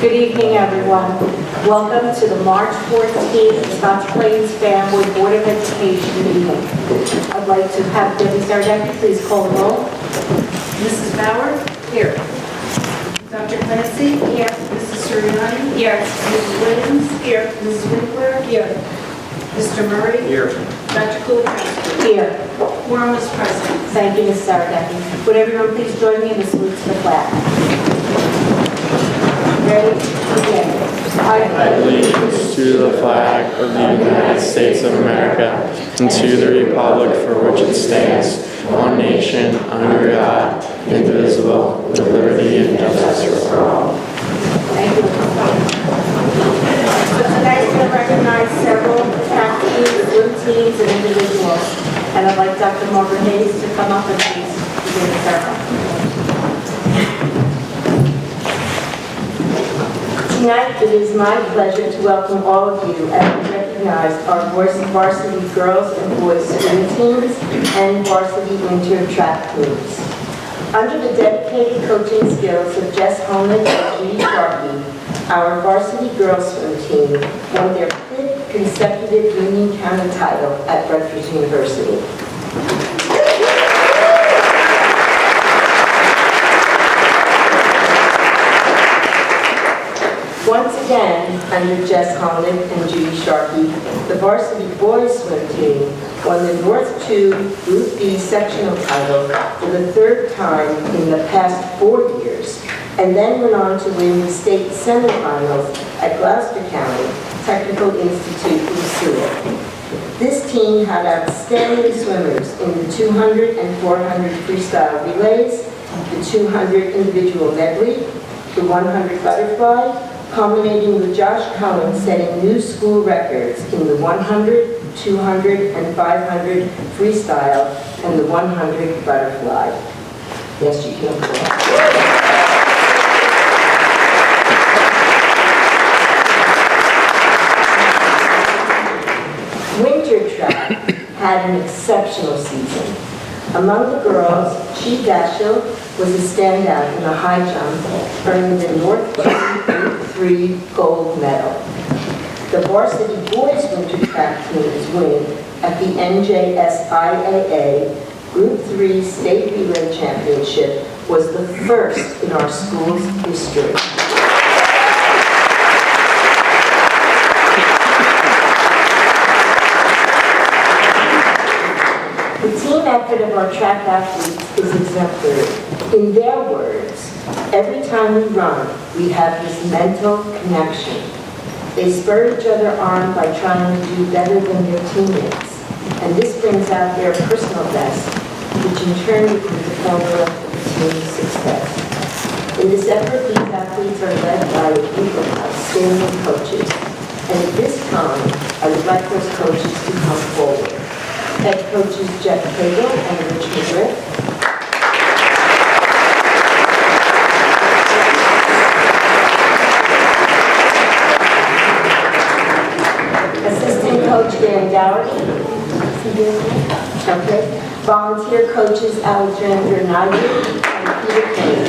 Good evening, everyone. Welcome to the March 14th Scotch Plains Fanwood Board of Education meeting. I'd like to have Debbie Sardecki please call the roll. Mrs. Bauer? Here. Dr. Clancy? Here. Mrs. Suriani? Here. Mrs. Williams? Here. Mrs. Winkler? Here. Mr. Murray? Here. Dr. Kulakowski? Here. Quorum is present. Thank you, Ms. Sardecki. Would everyone please join me in the salute to the flag? Ready? Begin. I pledge allegiance to the flag of the United States of America and to the republic for which it stands, one nation, under God, indivisible, with liberty and justice for all. Thank you. So tonight we're going to recognize several track teams, blue teams, and individuals. And I'd like Dr. Margaret Hayes to come up and please begin the ceremony. Tonight, it is my pleasure to welcome all of you and recognize our varsity girls and boys swim teams and varsity winter track teams. Under the dedicated coaching skills of Jess Holnick and Judy Sharkey, our varsity girls swim team won their 5th consecutive Union County title at Rutgers University. Once again, under Jess Holnick and Judy Sharkey, the varsity boys swim team won the North 2 Group B sectional title for the 3rd time in the past 4 years, and then went on to win the state semifinals at Gloucester County Technical Institute in Sewell. This team had outstanding swimmers in the 200 and 400 freestyle relays, the 200 individual medley, the 100 butterfly, culminating with Josh Cohen setting new school records in the 100, 200, and 500 freestyle and the 100 butterfly. Yes, you can applaud. Winter track had an exceptional season. Among the girls, Chi Dashiell was a standout in the high jump, earning the North 2 Group 3 gold medal. The varsity boys winter track team's win at the NJSIAA Group 3 State Relay Championship was the first in our school's history. The team effort of our track athletes is exemplary. In their words, every time we run, we have this mental connection. They spur each other on by trying to do better than their teammates. And this brings out their personal best, which in turn is the formula for the team's success. In this effort, these athletes are led by a group of outstanding coaches. And at this time, I would like those coaches to come forward. Head coaches Jeff Cagle and Rich McGriff. Assistant coach Dan Dougherty. Okay. Volunteer coaches Alexander Naidu and Peter Kane.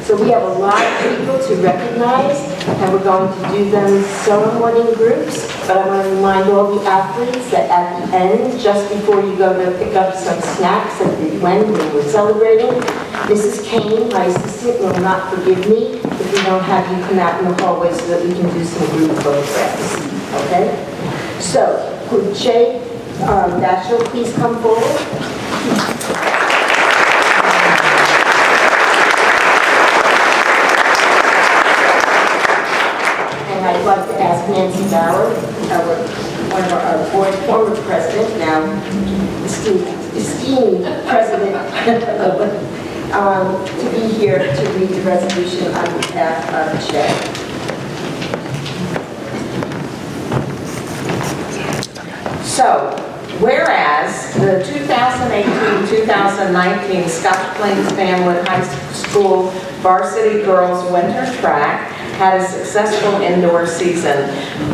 So we have a lot of people to recognize, and we're going to do them somewhat in groups, but I want to remind all the athletes that at the end, just before you go to pick up some snacks at the end when we're celebrating, Mrs. Kane, my assistant, will not forgive me if we don't have you come out in the hallway so that we can do some group photographs, okay? So, could Jay Dashiell please come forward? I'd like to ask Nancy Bauer, one of our board former president, now esteemed president, to be here to read the resolution on behalf of Jay. So, whereas the 2018-2019 Scotch Plains Fanwood High School varsity girls winter track had a successful indoor season.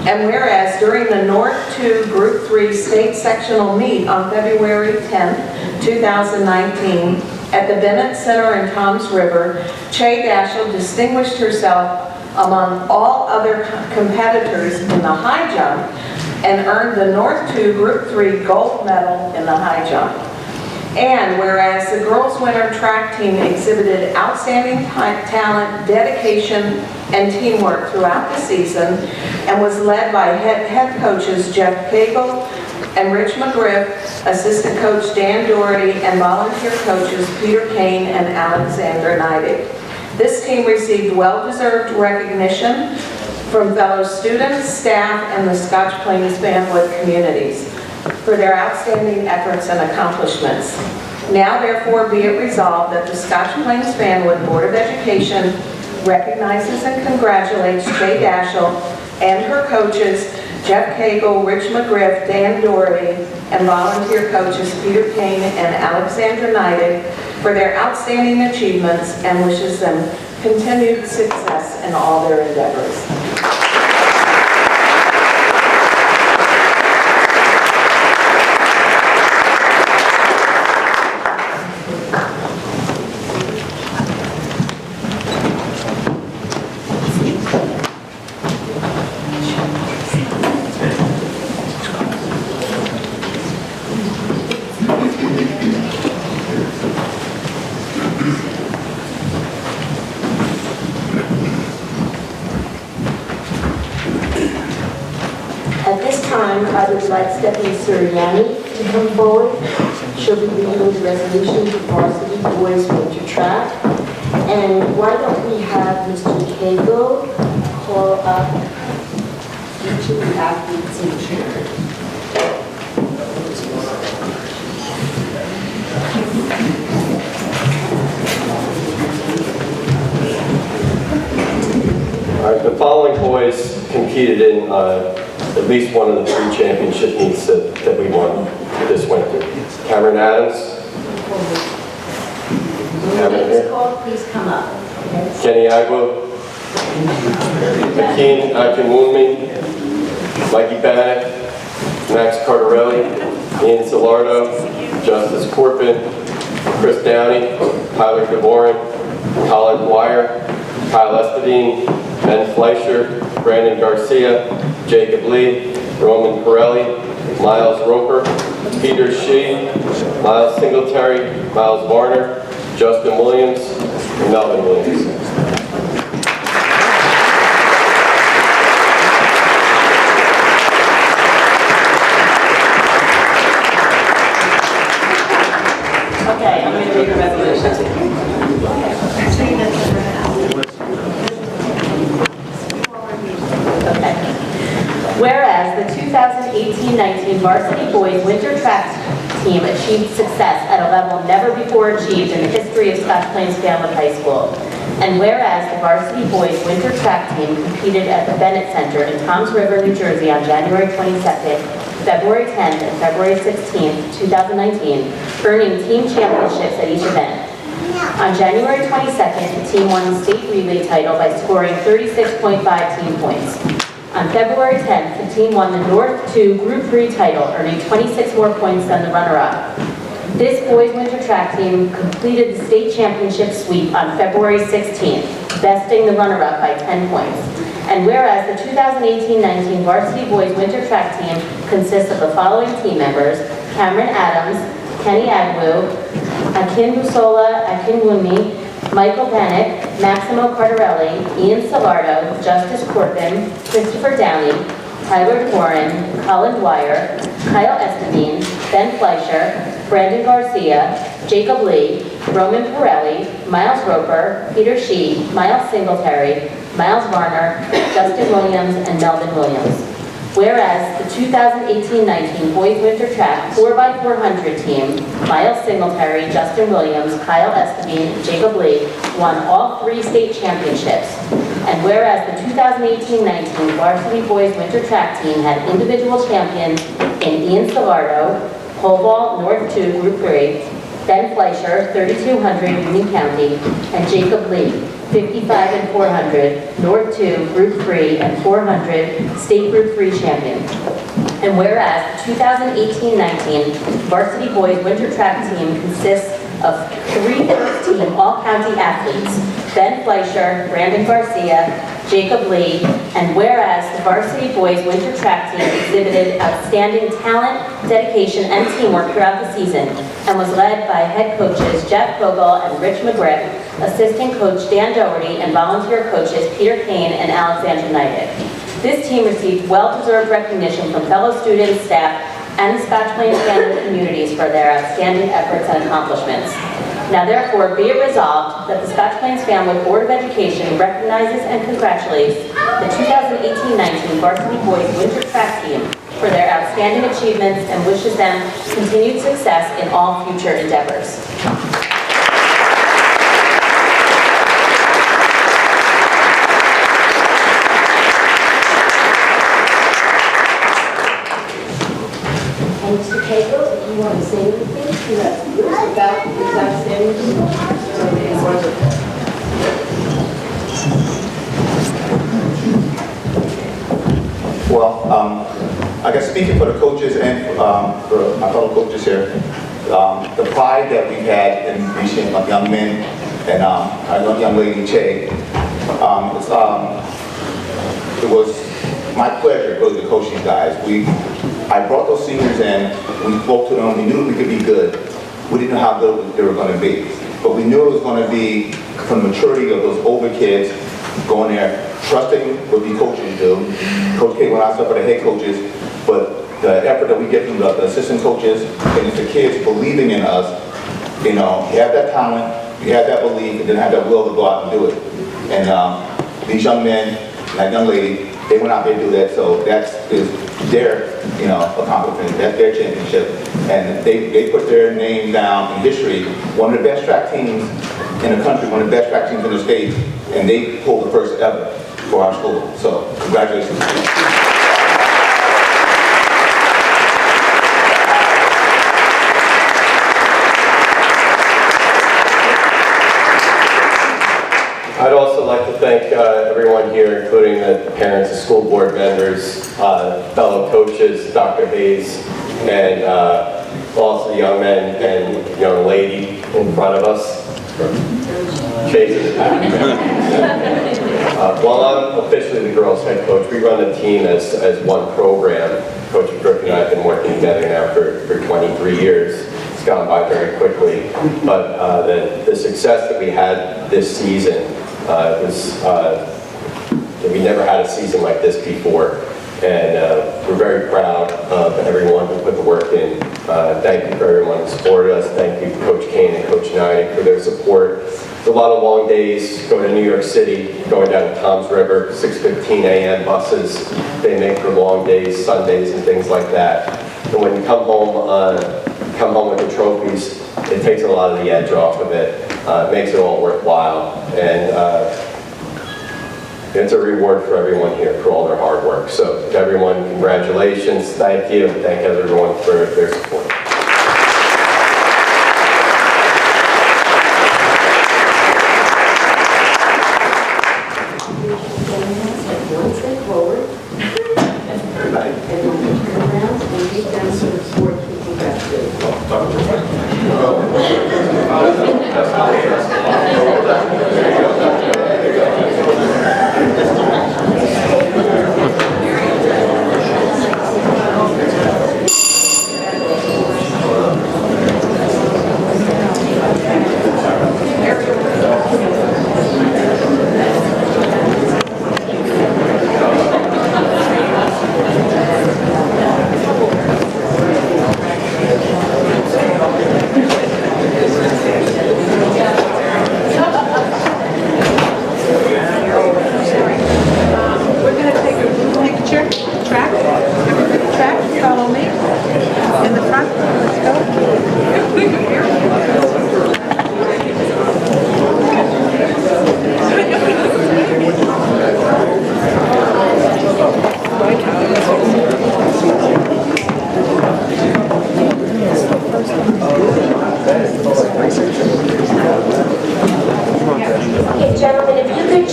And whereas during the North 2 Group 3 state sectional meet on February 10th, 2019, at the Bennett Center in Toms River, Che Dashel distinguished herself among all other competitors in the high jump and earned the North 2 Group 3 gold medal in the high jump. And whereas the girls' winter track team exhibited outstanding talent, dedication, and teamwork throughout the season and was led by head coaches Jeff Cagle and Rich McGriff, assistant coach Dan Doherty, and volunteer coaches Peter Kane and Alexander Neidig. This team received well-deserved recognition from fellow students, staff, and the Scotch Plains Fanwood communities for their outstanding efforts and accomplishments. Now therefore be it resolved that the Scotch Plains Fanwood Board of Education recognizes and congratulates Che Dashel and her coaches Jeff Cagle, Rich McGriff, Dan Doherty, and volunteer coaches Peter Kane and Alexander Neidig for their outstanding achievements and wishes them continued success in all their endeavors. At this time, I would like Stephanie Suriani to come forward. She'll be reading the resolution for varsity boys winter track. And why don't we have Mr. Cagle call up each of the athletes in turn. All right, the following boys competed in at least one of the 3 championship meets that we won this winter. Cameron Adams. Cameron here. Please come up. Kenny Agwo. Akin Akinwumi. Mikey Bannock. Max Cardarelli. Ian Salardo. Justice Corbin. Chris Downey. Tyler Dvorin. Colin Dwyer. Kyle Estadine. Ben Fleischer. Brandon Garcia. Jacob Lee, Roman Pirelli, Miles Roper, Peter Shee, Miles Singletary, Miles Varner, Justin Williams, and Melvin Williams. Okay, I'm going to read the resolution. Whereas the 2018-19 varsity boys winter track team achieved success at a level never before achieved in the history of Scotch Plains Fanwood High School. And whereas the varsity boys winter track team competed at the Bennett Center in Toms River, New Jersey on January 22nd, February 10th, and February 16th, 2019, earning team championships at each event. On January 22nd, the team won the state relay title by scoring 36.5 team points. On February 10th, the team won the North 2 Group 3 title, earning 26 more points than the runner-up. This boys winter track team completed the state championship sweep on February 16th, besting the runner-up by 10 points. And whereas the 2018-19 varsity boys winter track team consists of the following team members: Cameron Adams, Kenny Agwu, Akin Busola Akinwumi, Michael Bannock, Maximo Cardarelli, Ian Salardo, Justice Corbin, Christopher Downey, Tyler Dvorin, Colin Dwyer, Kyle Estadine, Ben Fleischer, Brandon Garcia, Jacob Lee, Roman Pirelli, Miles Roper, Peter Shee, Miles Singletary, Miles Varner, Justin Williams, and Melvin Williams. Whereas the 2018-19 boys winter track 4x400 team, Miles Singletary, Justin Williams, Kyle Estadine, and Jacob Lee won all 3 state championships. And whereas the 2018-19 varsity boys winter track team had individual champions in Ian Salardo, pole vault North 2 Group 3, Ben Fleischer, 3200 Union County, and Jacob Lee, 55 and 400, North 2, Group 3, and 400, State Group 3 champion. And whereas the 2018-19 varsity boys winter track team consists of 3 first-team all-county athletes, Ben Fleischer, Brandon Garcia, Jacob Lee, and whereas the varsity boys winter track team exhibited outstanding talent, dedication, and teamwork throughout the season, and was led by head coaches Jeff Vogel and Rich McGriff, assistant coach Dan Doherty, and volunteer coaches Peter Kane and Alexander Knighted. This team received well-deserved recognition from fellow students, staff, and the Scotch Plains family communities for their outstanding efforts and accomplishments. Now therefore, be it resolved that the Scotch Plains Family Board of Education recognizes and congratulates the 2018-19 Varsity Boys Winter Track Team for their outstanding achievements and wishes them continued success in all future endeavors. And Mr. Cagle, if you want to say anything about his outstanding Well, I guess speaking for the coaches and for my fellow coaches here, the pride that we've had in reaching young men and our young lady, Che, it was my pleasure really to coach these guys. I brought those seniors in, we spoke to them, we knew we could be good. We didn't know how good they were going to be. But we knew it was going to be from the maturity of those older kids going there, trusting what the coaches do. Coach K went out for the head coaches, but the effort that we get from the assistant coaches and the kids believing in us, you know, you have that talent, you have that belief, and then have that will to go out and do it. And these young men, and that young lady, they went out there to do that, so that's their, you know, accomplishment. That's their championship. And they put their name down in history. One of the best track teams in the country, one of the best track teams in the state, and they pulled the first ever for our school. So, congratulations. I'd also like to thank everyone here, including the parents, the school board members, fellow coaches, Dr. Hayes, and also the young men and young lady in front of us. While I'm officially the girls' head coach, we run the team as one program. Coach McGriff and I have been working together now for 23 years. It's gone by very quickly, but the success that we had this season we never had a season like this before, and we're very proud of everyone who put the work in. Thank you for everyone who supported us. Thank you Coach Kane and Coach Nine for their support. It's a lot of long days going to New York City, going down to Toms River, 6:15 a.m. buses they make for long days, Sundays and things like that. And when you come home with the trophies, it takes a lot of the edge off of it. It makes it all worthwhile. And it's a reward for everyone here for all their hard work. So to everyone, congratulations, thank you, and thank everyone for their support. one step forward. Everybody. And then you turn around and reach down to the board to congratulate.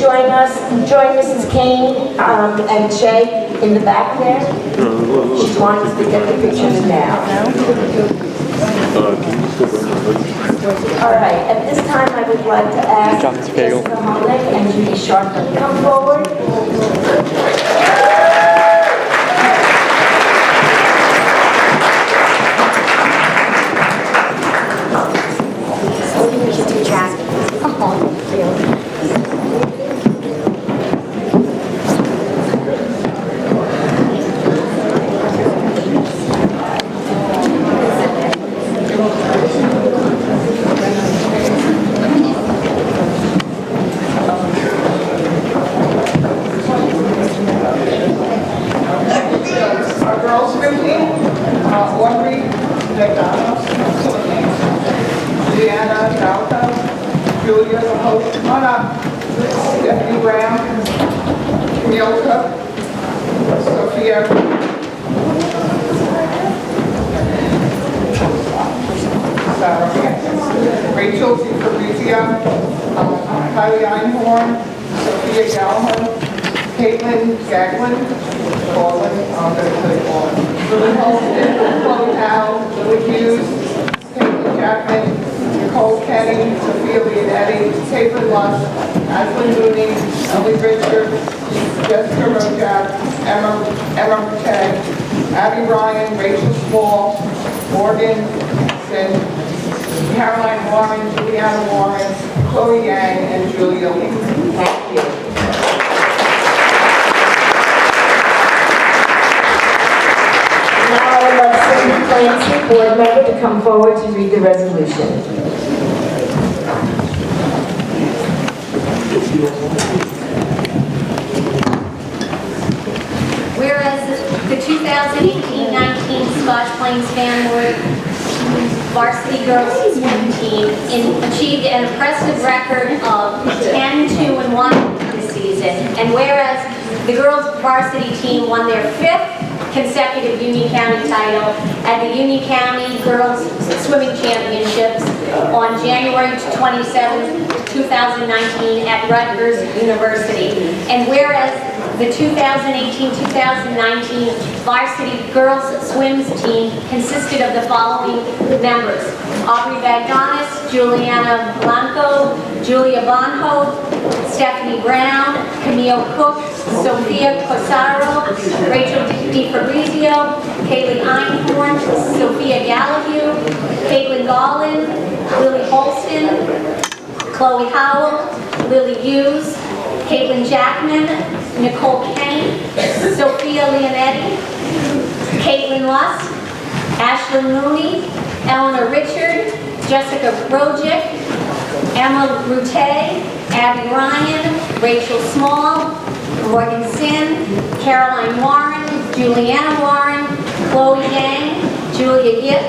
join Mrs. Kane and Shay in the back there? She wants us to get the pictures now. All right, at this time, I would like to ask Jessica Hollick and Judy Sharp to come forward. We should do track. Our girls swim team, Audrey McDonald, Deanna Dalto, Julia Hope, Stephanie Brown, Camille Cook, Sophia, Rachel Fabrizio, Kylie Einhorn, Sophia Gallivan, Caitlin Gaglin, Lily Holston, Chloe Howe, Lily Hughes, Caitlin Jackman, Nicole Kenny, Sophia Leonetti, Caitlin Lush, Ashley Mooney, Ellie Richard, Jessica Rojak, Emma Matei, Abby Ryan, Rachel Small, Morgan Sin, Caroline Warren, Juliana Warren, Chloe Yang, and Julia Lee. Thank you. Now I would like City Planning Board member to come forward to read the resolution. Whereas the 2018-19 Scotch Plains Fanwood varsity girls swim team achieved an impressive record of 10-2-1 this season, and whereas the girls varsity team won their 5th consecutive Union County title at the Union County Girls Swimming Championships on January 27, 2019 at Rutgers University. And whereas the 2018-2019 varsity girls swims team consisted of the following members: Aubrey Bagdonis, Juliana Blanco, Julia Bonhoff, Stephanie Brown, Camille Cook, Sophia Cosaro, Rachel DiFabrizio, Kaylee Einhorn, Sophia Gallavue, Caitlin Gollin, Lily Holston, Chloe Howell, Lily Hughes, Caitlin Jackman, Nicole Kenny, Sophia Leonetti, Caitlin Lusk, Ashley Mooney, Eleanor Richard, Jessica Rojic, Emma Rute, Abby Ryan, Rachel Small, Morgan Sin, Caroline Warren, Juliana Warren, Chloe Yang, Julia Yip.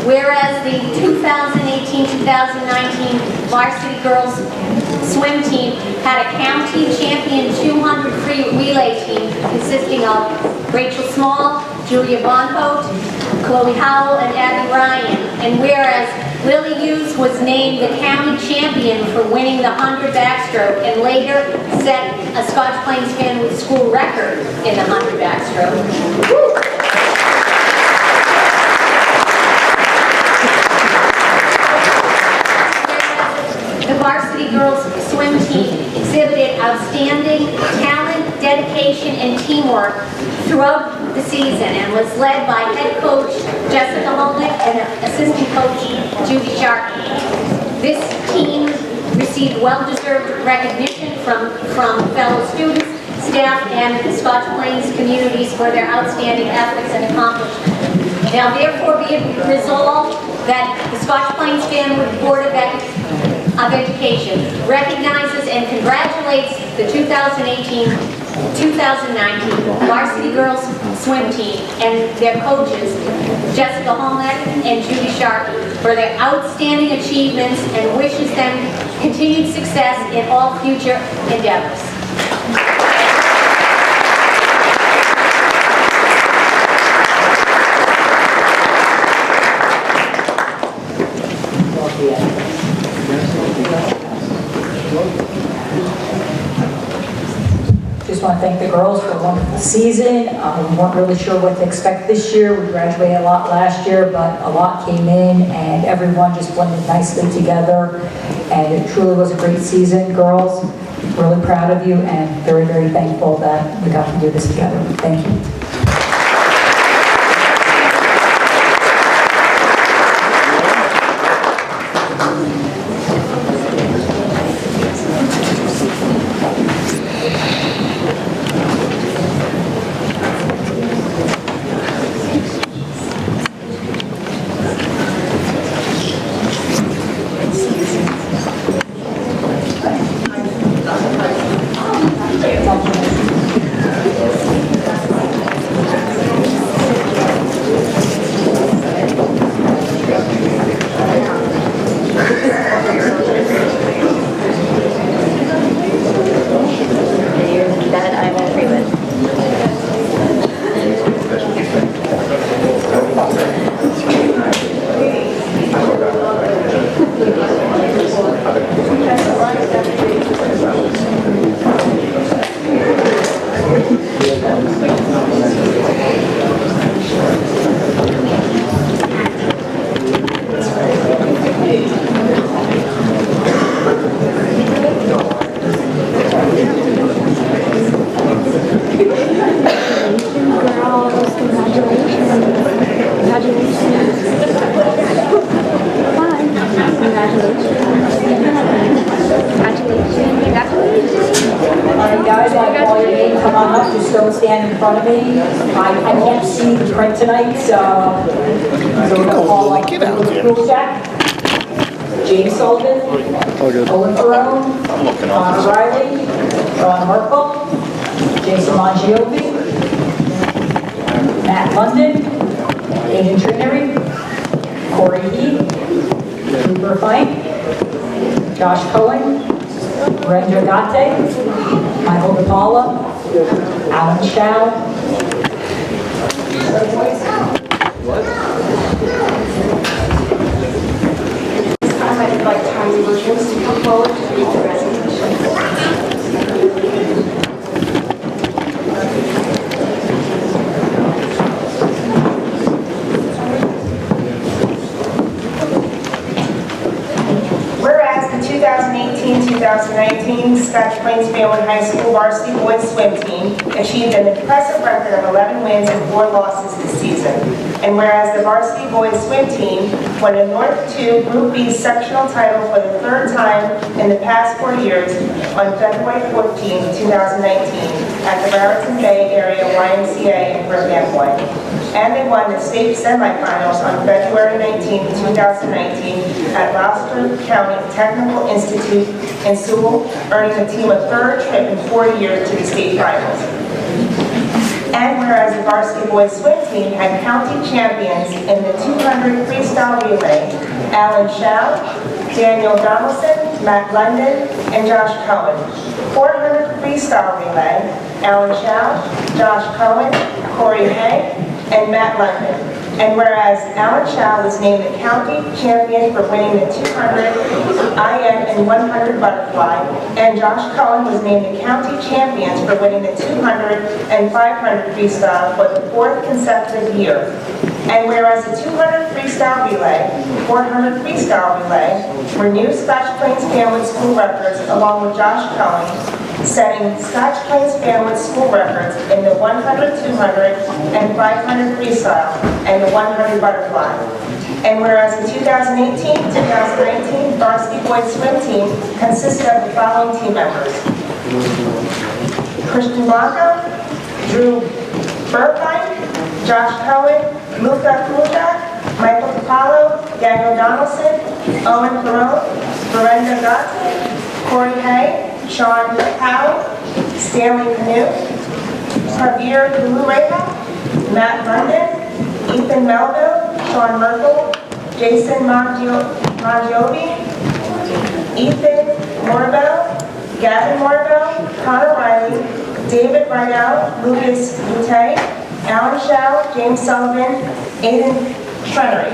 Whereas the 2018-2019 varsity girls swim team had a county champion 200 free relay team consisting of Rachel Small, Julia Bonhoff, Chloe Howell, and Abby Ryan. And whereas Lily Hughes was named the county champion for winning the 100 backstroke and later set a Scotch Plains Fanwood school record in the 100 backstroke. Woo! The varsity girls swim team exhibited outstanding talent, dedication, and teamwork throughout the season and was led by head coach Jessica Holnick and assistant coach Judy Sharkey. This team received well-deserved recognition from fellow students, staff, and the Scotch Plains communities for their outstanding efforts and accomplishments. Now therefore be it resolved that the Scotch Plains Fanwood Board of Education recognizes and congratulates the 2018-2019 varsity girls swim team and their coaches, Jessica Holnick and Judy Sharkey, for their outstanding achievements and wishes them continued success in all future endeavors. just want to thank the girls for a wonderful season. We weren't really sure what to expect this year. We graduated a lot last year, but a lot came in and everyone just blended nicely together. And it truly was a great season, girls. Really proud of you and very, very thankful that we got to do this together. Thank you. Stand in front of me. I can't see the print tonight, so get out here. Jack, James Sullivan, Owen Ferrone, Connor Riley, Ron Merkel, Jason Mangiovi, Matt London, Aiden Trinnery, Corey Heath, Cooper Fine, Josh Cohen, Brenda Gatte, Michael DePaula, Alan Chow. I'd like Tiny Williams to come forward to read the resolution. Whereas the 2018-2019 Scotch Plains Fanwood High School varsity boys swim team achieved an impressive record of 11 wins and 4 losses this season. And whereas the varsity boys swim team won a North 2 Group B sectional title for the 3rd time in the past 4 years on February 14, 2019 at the Raritan Bay Area YMCA in Fanwood. And they won the state semifinals on February 19, 2019 at Gloucester County Technical Institute in Sewell, earning the team a 3rd trip in 4 years to the state finals. And whereas the varsity boys swim team had county champions in the 200 freestyle relay, Alan Chow, Daniel Donaldson, Matt London, and Josh Cohen. 400 freestyle relay, Alan Chow, Josh Cohen, Corey Hay, and Matt London. And whereas Alan Chow was named the county champion for winning the 200 IM and 100 butterfly, and Josh Cohen was named the county champions for winning the 200 and 500 freestyle for the 4th consecutive year. And whereas the 200 freestyle relay, 400 freestyle relay were new Scotch Plains Fanwood school records along with Josh Cohen, setting Scotch Plains Fanwood school records in the 100, 200, and 500 freestyle and the 100 butterfly. And whereas the 2018-2019 varsity boys swim team consisted of the following team members: Christian Blanco, Drew Burkine, Josh Cohen, Luca Kulak, Michael DePaulo, Daniel Donaldson, Owen Ferrone, Brenda Gatte, Corey Hay, Sean Howe, Stanley Canoe, Javier Gulureja, Matt London, Ethan Melville, Sean Merkel, Jason Mangiovi, Ethan Morbell, Gavin Morbell, Connor Riley, David Rydell, Lucas Butte, Alan Chow, James Sullivan, Aiden Trennery.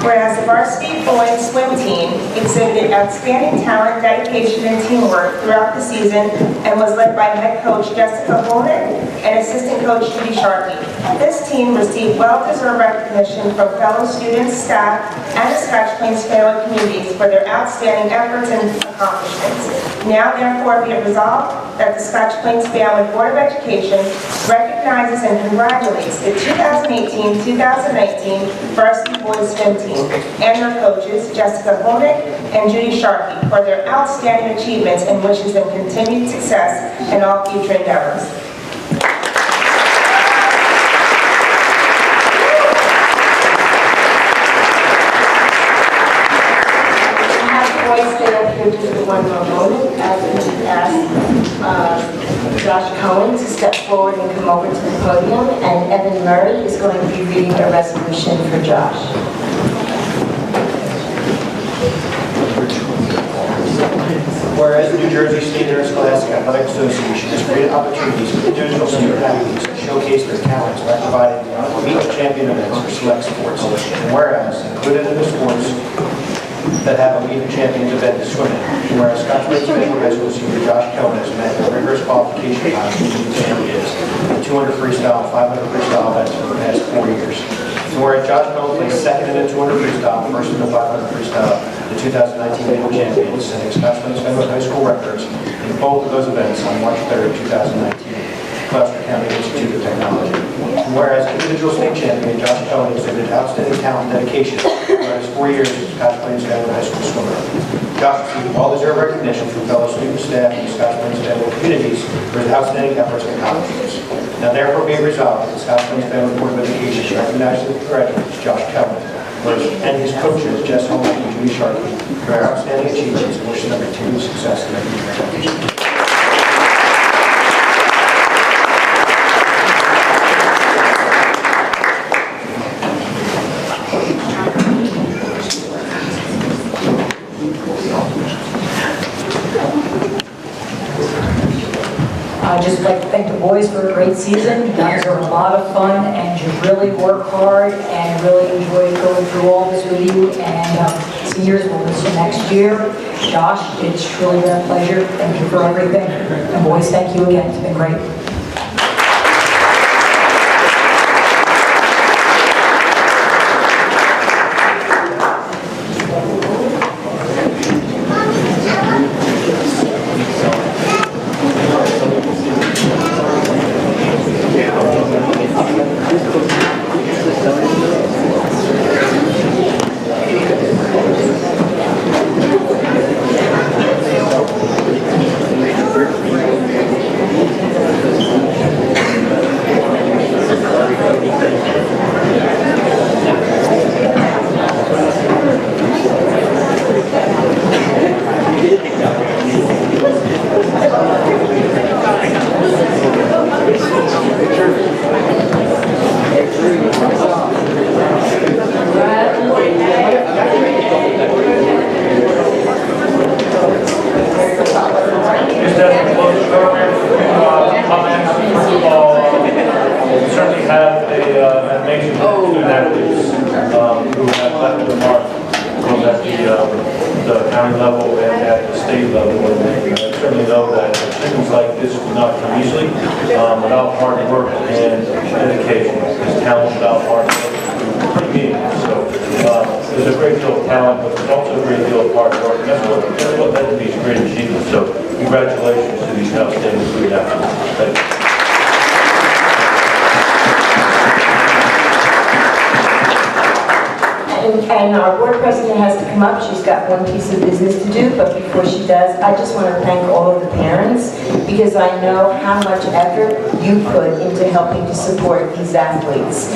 Whereas the varsity boys swim team exhibited outstanding talent, dedication, and teamwork throughout the season and was led by head coach Jessica Holnick and assistant coach Judy Sharkey. This team received well-deserved recognition from fellow students, staff, and the Scotch Plains family communities for their outstanding efforts and accomplishments. Now therefore be it resolved that the Scotch Plains Family Board of Education recognizes and congratulates the 2018-2019 varsity boys swim team and their coaches, Jessica Holnick and Judy Sharkey, for their outstanding achievements and wishes them continued success in all future endeavors. Boys stay up here just for one more moment as we ask Josh Cohen to step forward and come over to the podium, and Evan Murray is going to be reading a resolution for Josh. Whereas the New Jersey State Interscholastic Athletic Association has created opportunities for individual student athletes to showcase their talents by providing meet champion events for select sports. And whereas included in the sports that have a meet the champions event is swimming. And whereas Scotch Plains High School senior Josh Cohen has met the rigorous qualification times to meet the champions in 200 freestyle and 500 freestyle events for the past 4 years. And whereas Josh Cohen placed second in the 200 freestyle, first in the 500 freestyle, the 2019 Naval Champions, setting Scotch Plains High School records in both of those events on March 3rd, 2019. Gloucester County Institute of Technology. And whereas individual state champion Josh Cohen exhibited outstanding talent and dedication throughout his 4 years as Scotch Plains Family High School swimmer. Josh received well-deserved recognition from fellow student staff and the Scotch Plains Family communities for his outstanding efforts and accomplishments. Now therefore be resolved that the Scotch Plains Family Board of Education recognizes and congratulates Josh Cohen and his coaches, Jess Holmes and Judy Sharkey, for their outstanding achievements and wishes them continued success in their future endeavors. I'd just like to thank the boys for a great season. You guys are a lot of fun, and you really work hard, and really enjoyed going through all this with you. And seniors, we'll miss you next year. Josh, it's truly been a pleasure. Thank you for everything. And boys, thank you again. It's been great. Congratulations to these outstanding student athletes. Thank you. And our board president has to come up. She's got one piece of business to do, but before she does, I just want to thank all of the parents, because I know how much effort you put into helping to support these athletes.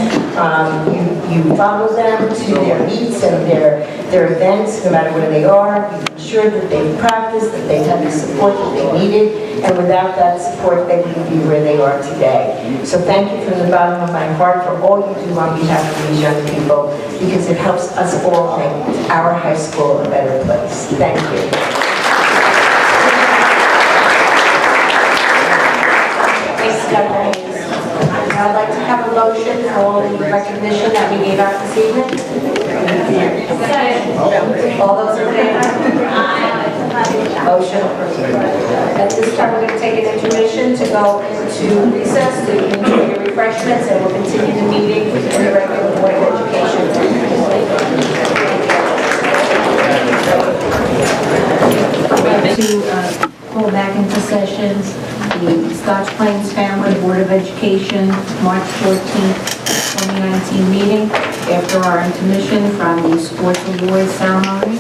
You follow them to their meets and their events, no matter where they are. You ensure that they've practiced, that they have the support that they needed, and without that support, they wouldn't be where they are today. So thank you from the bottom of my heart for all you do on behalf of these young people, because it helps us all make our high school a better place. Thank you. Thanks, Dr. Hayes. I'd like to have a motion for all the recognition that we gave out this evening. All those in favor? Motion approved. At this time, we're going to take an intermission to go into recess to enjoy your refreshments, and we'll continue the meeting in the regular Board of Education. To go back into sessions, the Scotch Plains Family Board of Education, March 14th, 2019 meeting, after our intermission from the sports awards ceremony.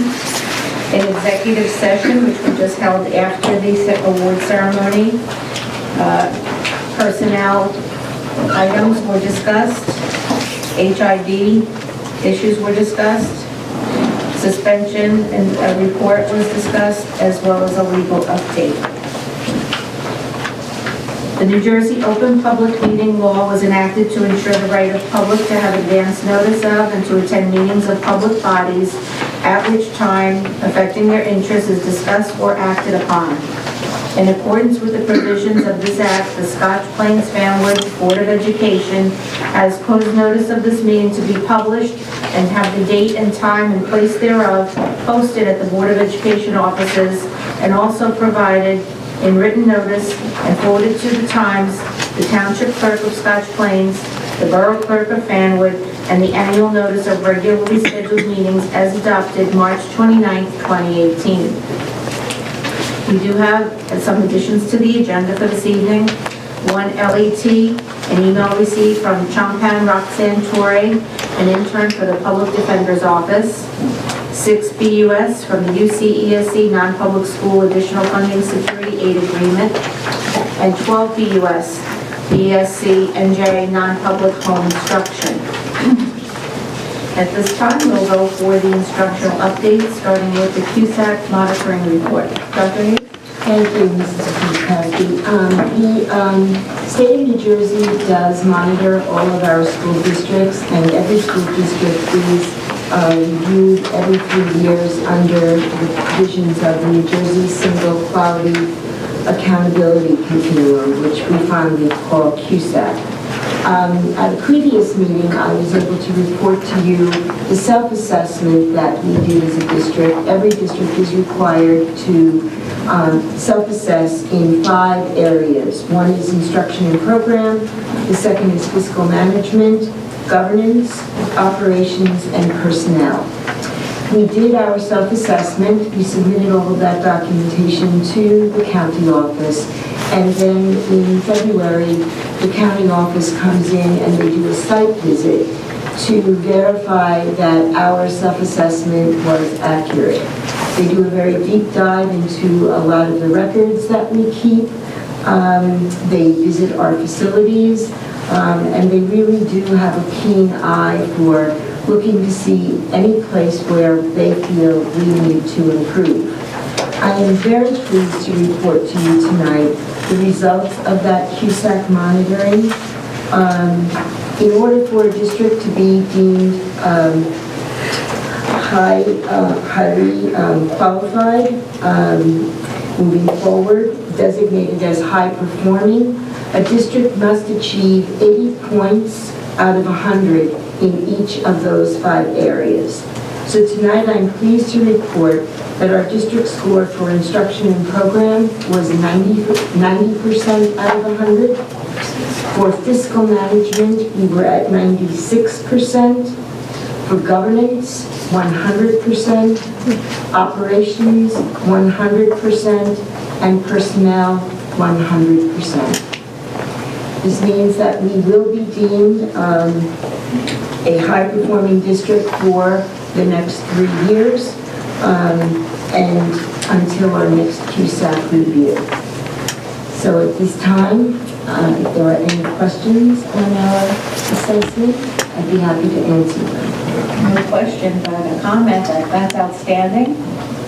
An executive session, which we just held after the award ceremony. Personnel items were discussed. HIV issues were discussed. Suspension and a report was discussed, as well as a legal update. The New Jersey Open Public Meeting Law was enacted to ensure the right of public to have advance notice of and to attend meetings of public bodies at which time affecting their interests is discussed or acted upon. In accordance with the provisions of this act, the Scotch Plains Fanwood Board of Education has caused notice of this meeting to be published and have the date and time and place thereof posted at the Board of Education offices, and also provided in written notice and forwarded to the Times, the Township Clerk of Scotch Plains, the Borough Clerk of Fanwood, and the annual notice of regularly scheduled meetings as adopted March 29, 2018. We do have some additions to the agenda for this evening. One LET, an email received from Chompan Roxanne Torre, an intern for the Public Defender's Office. 6 BUS from the UCESC Non-Public School Additional Funding Security Aid Agreement. And 12 BUS, BSC NJ Non-Public Home Instruction. At this time, we'll go for the instructional updates, starting with the CUSAC monitoring report. Dr. Hayes? Thank you, Mrs. Kuzkowski. The state of New Jersey does monitor all of our school districts, and every school district is reviewed every 3 years under the provisions of the New Jersey Single Quality Accountability Continuum, which we fondly call CUSAC. At a previous meeting, I was able to report to you the self-assessment that we do as a district. Every district is required to self-assess in 5 areas. One is instruction and program, the second is fiscal management, governance, operations, and personnel. We did our self-assessment. We submitted all of that documentation to the county office, and then in February, the county office comes in and they do a site visit to verify that our self-assessment was accurate. They do a very deep dive into a lot of the records that we keep. They visit our facilities, and they really do have a keen eye for looking to see any place where they feel we need to improve. I am very pleased to report to you tonight the results of that CUSAC monitoring. In order for a district to be deemed highly qualified, moving forward, designated as high performing, a district must achieve 80 points out of 100 in each of those 5 areas. So tonight I'm pleased to report that our district score for instruction and program was 90% out of 100. For fiscal management, we were at 96%. For governance, 100%. Operations, 100%. And personnel, 100%. This means that we will be deemed a high-performing district for the next 3 years and until our next CUSAC review. So at this time, if there are any questions on our assessment, I'd be happy to answer them. No question, but a comment that that's outstanding.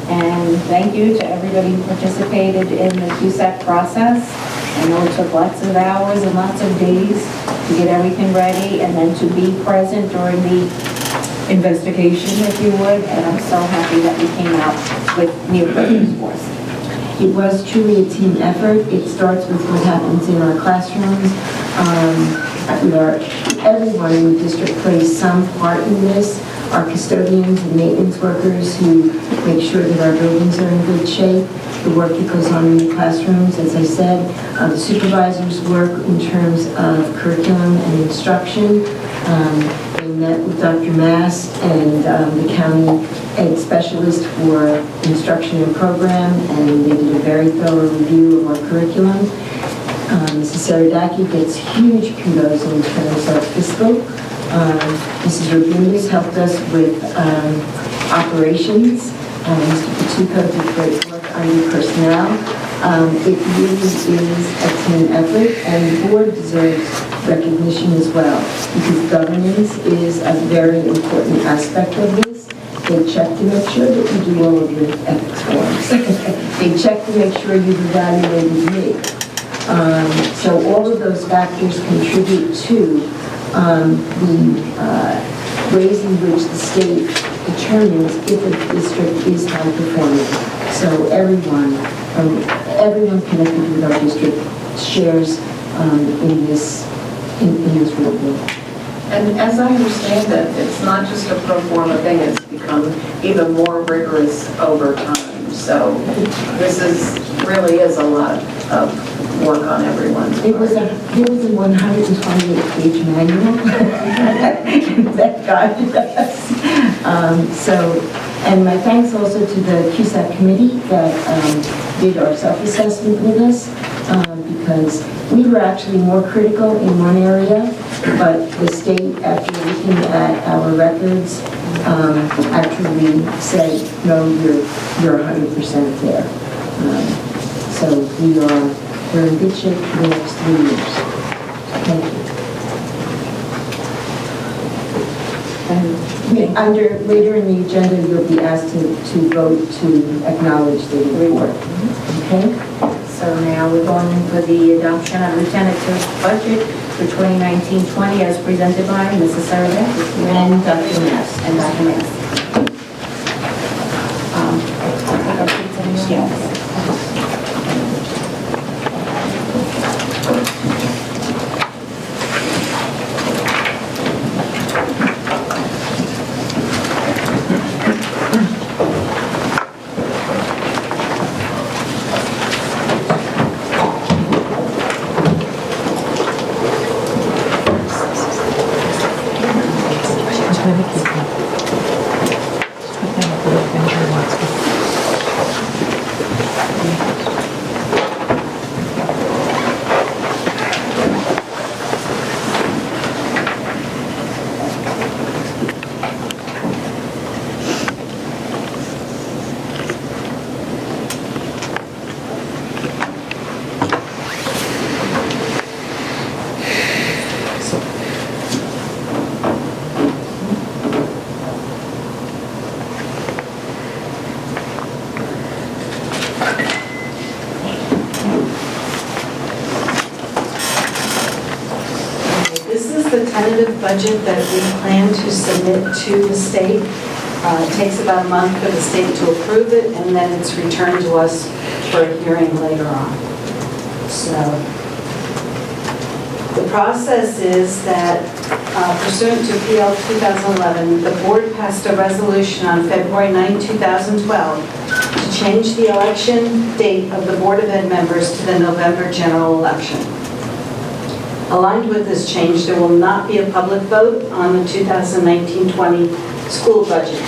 And thank you to everybody who participated in the CUSAC process. I know it took lots of hours and lots of days to get everything ready and then to be present during the investigation, if you would. And I'm so happy that we came out with new perfect scores. It was truly a team effort. It starts with what happens in our classrooms. Everyone in the district plays some part in this. our custodians and maintenance workers who make sure that our buildings are in good shape, the work that goes on in the classrooms, as I said, the supervisors work in terms of curriculum and instruction. They met with Dr. Mast and the county ed specialist for instruction and program, and they did a very thorough review of our curriculum. Mrs. Saradaki gets huge kudos in terms of fiscal. Mrs. Rabinus helped us with operations. Mr. Patuco did great work on the personnel. It really is a team effort, and the board deserves recognition as well, because governance is a very important aspect of this. They check to make sure that you do all of your ethics forms. They check to make sure you've evaluated me. So all of those factors contribute to the ways in which the state determines if a district is high performing. So everyone connected with our district shares in this review. And as I understand it, it's not just a pro forma thing, it's become even more rigorous over time. So this really is a lot of work on everyone's part. There was a 128-page manual that guided us. And my thanks also to the QSAP committee that did our self-assessment with us, because we were actually more critical in one area, but the state, after looking at our records, actually said, no, you're 100% there. So we're in good shape for the next 3 years. Thank you. Later in the agenda, you'll be asked to vote to acknowledge the report. Okay? So now we're going in for the adoption of Lieutenant Clerk's budget for 2019-20 as presented by Mrs. Sarabek And Dr. Mass. and Dr. Mass. Yes. The tentative budget that we plan to submit to the state. It takes about a month for the state to approve it, and then it's returned to us for a hearing later on. So the process is that pursuant to PL 2011, the board passed a resolution on February 9, 2012 to change the election date of the Board of Ed members to the November general election. Aligned with this change, there will not be a public vote on the 2019-20 school budget,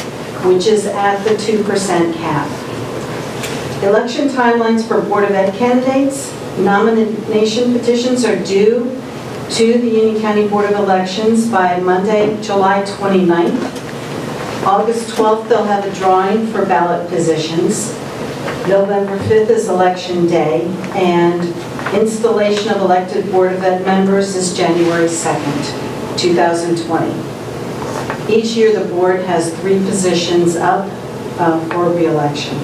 which is at the 2% cap. Election timelines for Board of Ed candidates, nomination petitions are due to the Union County Board of Elections by Monday, July 29th. August 12th, they'll have a drawing for ballot positions. November 5th is election day, and installation of elected Board of Ed members is January 2nd, 2020. Each year, the board has 3 positions up for re-election.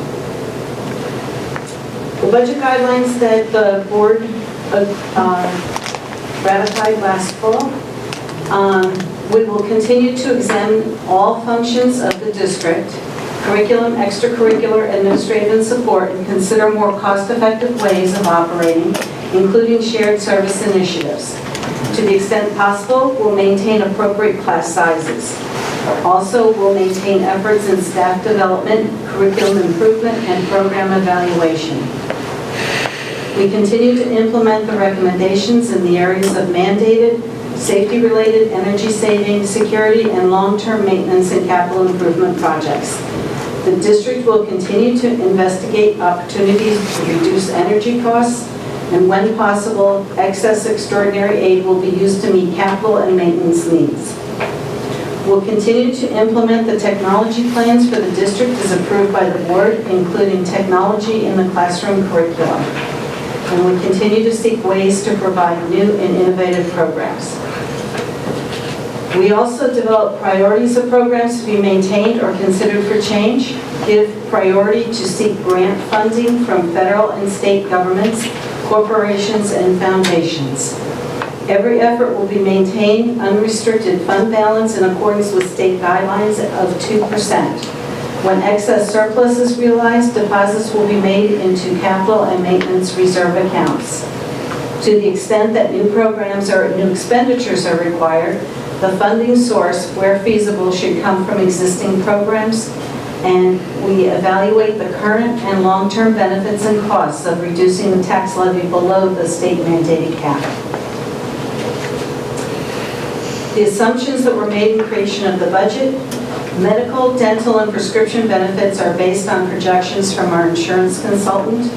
The budget guidelines that the board ratified last fall, we will continue to examine all functions of the district, curriculum, extracurricular, administrative, and support, and consider more cost-effective ways of operating, including shared service initiatives. To the extent possible, we'll maintain appropriate class sizes. Also, we'll maintain efforts in staff development, curriculum improvement, and program evaluation. We continue to implement the recommendations in the areas of mandated, safety-related, energy saving, security, and long-term maintenance and capital improvement projects. The district will continue to investigate opportunities to reduce energy costs, and when possible, excess extraordinary aid will be used to meet capital and maintenance needs. We'll continue to implement the technology plans for the district as approved by the board, including technology in the classroom curriculum. And we continue to seek ways to provide new and innovative programs. We also develop priorities of programs to be maintained or considered for change, give priority to seek grant funding from federal and state governments, corporations, and foundations. Every effort will be maintained unrestricted fund balance in accordance with state guidelines of 2%. When excess surplus is realized, deposits will be made into capital and maintenance reserve accounts. To the extent that new programs or new expenditures are required, the funding source, where feasible, should come from existing programs, and we evaluate the current and long-term benefits and costs of reducing the tax levy below the state mandated cap. The assumptions that were made in creation of the budget: medical, dental, and prescription benefits are based on projections from our insurance consultant.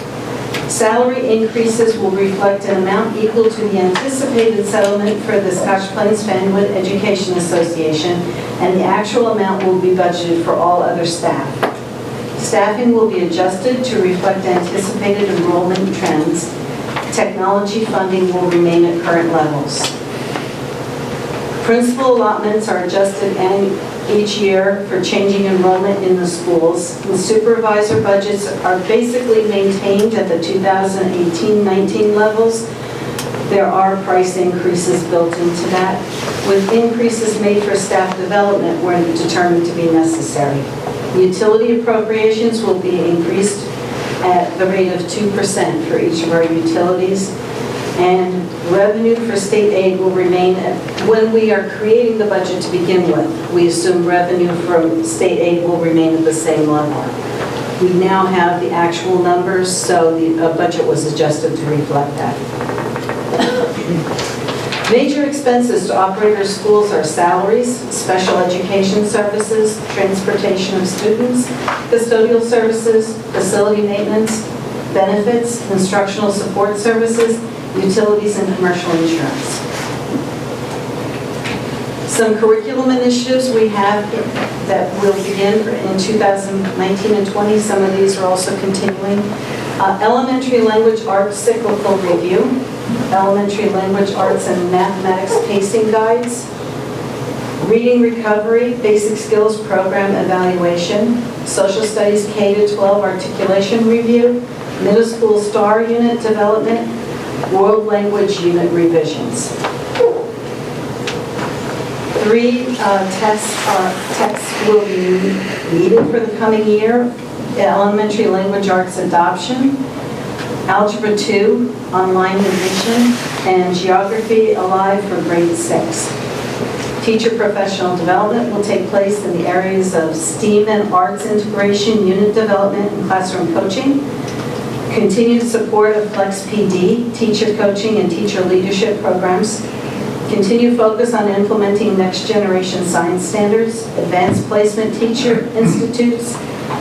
Salary increases will reflect an amount equal to the anticipated settlement for the Scotch Plains Fanwood Education Association, and the actual amount will be budgeted for all other staff. Staffing will be adjusted to reflect anticipated enrollment trends. Technology funding will remain at current levels. Principal allotments are adjusted each year for changing enrollment in the schools. The supervisor budgets are basically maintained at the 2018-19 levels. There are price increases built into that, with increases made for staff development when determined to be necessary. Utility appropriations will be increased at the rate of 2% for each of our utilities. And revenue for state aid will remain, when we are creating the budget to begin with, we assume revenue from state aid will remain at the same level. We now have the actual numbers, so the budget was adjusted to reflect that. Major expenses to operate our schools are salaries, special education services, transportation of students, custodial services, facility maintenance, benefits, instructional support services, utilities, and commercial insurance. Some curriculum initiatives we have that will begin in 2019 and 20. Some of these are also continuing. Elementary language arts cyclical review, elementary language arts and mathematics pacing guides, reading recovery, basic skills program evaluation, social studies K-12 articulation review, middle school STAR unit development, world language unit revisions. 3 texts will be needed for the coming year: elementary language arts adoption, Algebra 2 online revision, and Geography Alive for grade 6. Teacher professional development will take place in the areas of STEAM and arts integration, unit development, and classroom coaching. Continued support of Flex PD, teacher coaching and teacher leadership programs. Continue focus on implementing next generation science standards, advanced placement teacher institutes,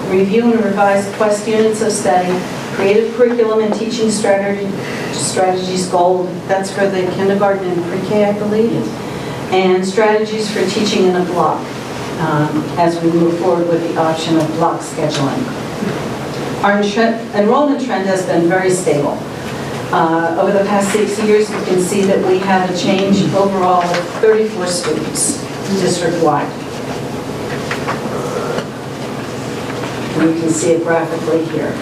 review and revise Quest units of study, creative curriculum and teaching strategies gold. That's for the kindergarten and pre-K, I believe. And strategies for teaching in a block as we move forward with the option of block scheduling. Our enrollment trend has been very stable. Over the past 6 years, you can see that we have a change overall of 34 students district-wide. You can see it graphically here.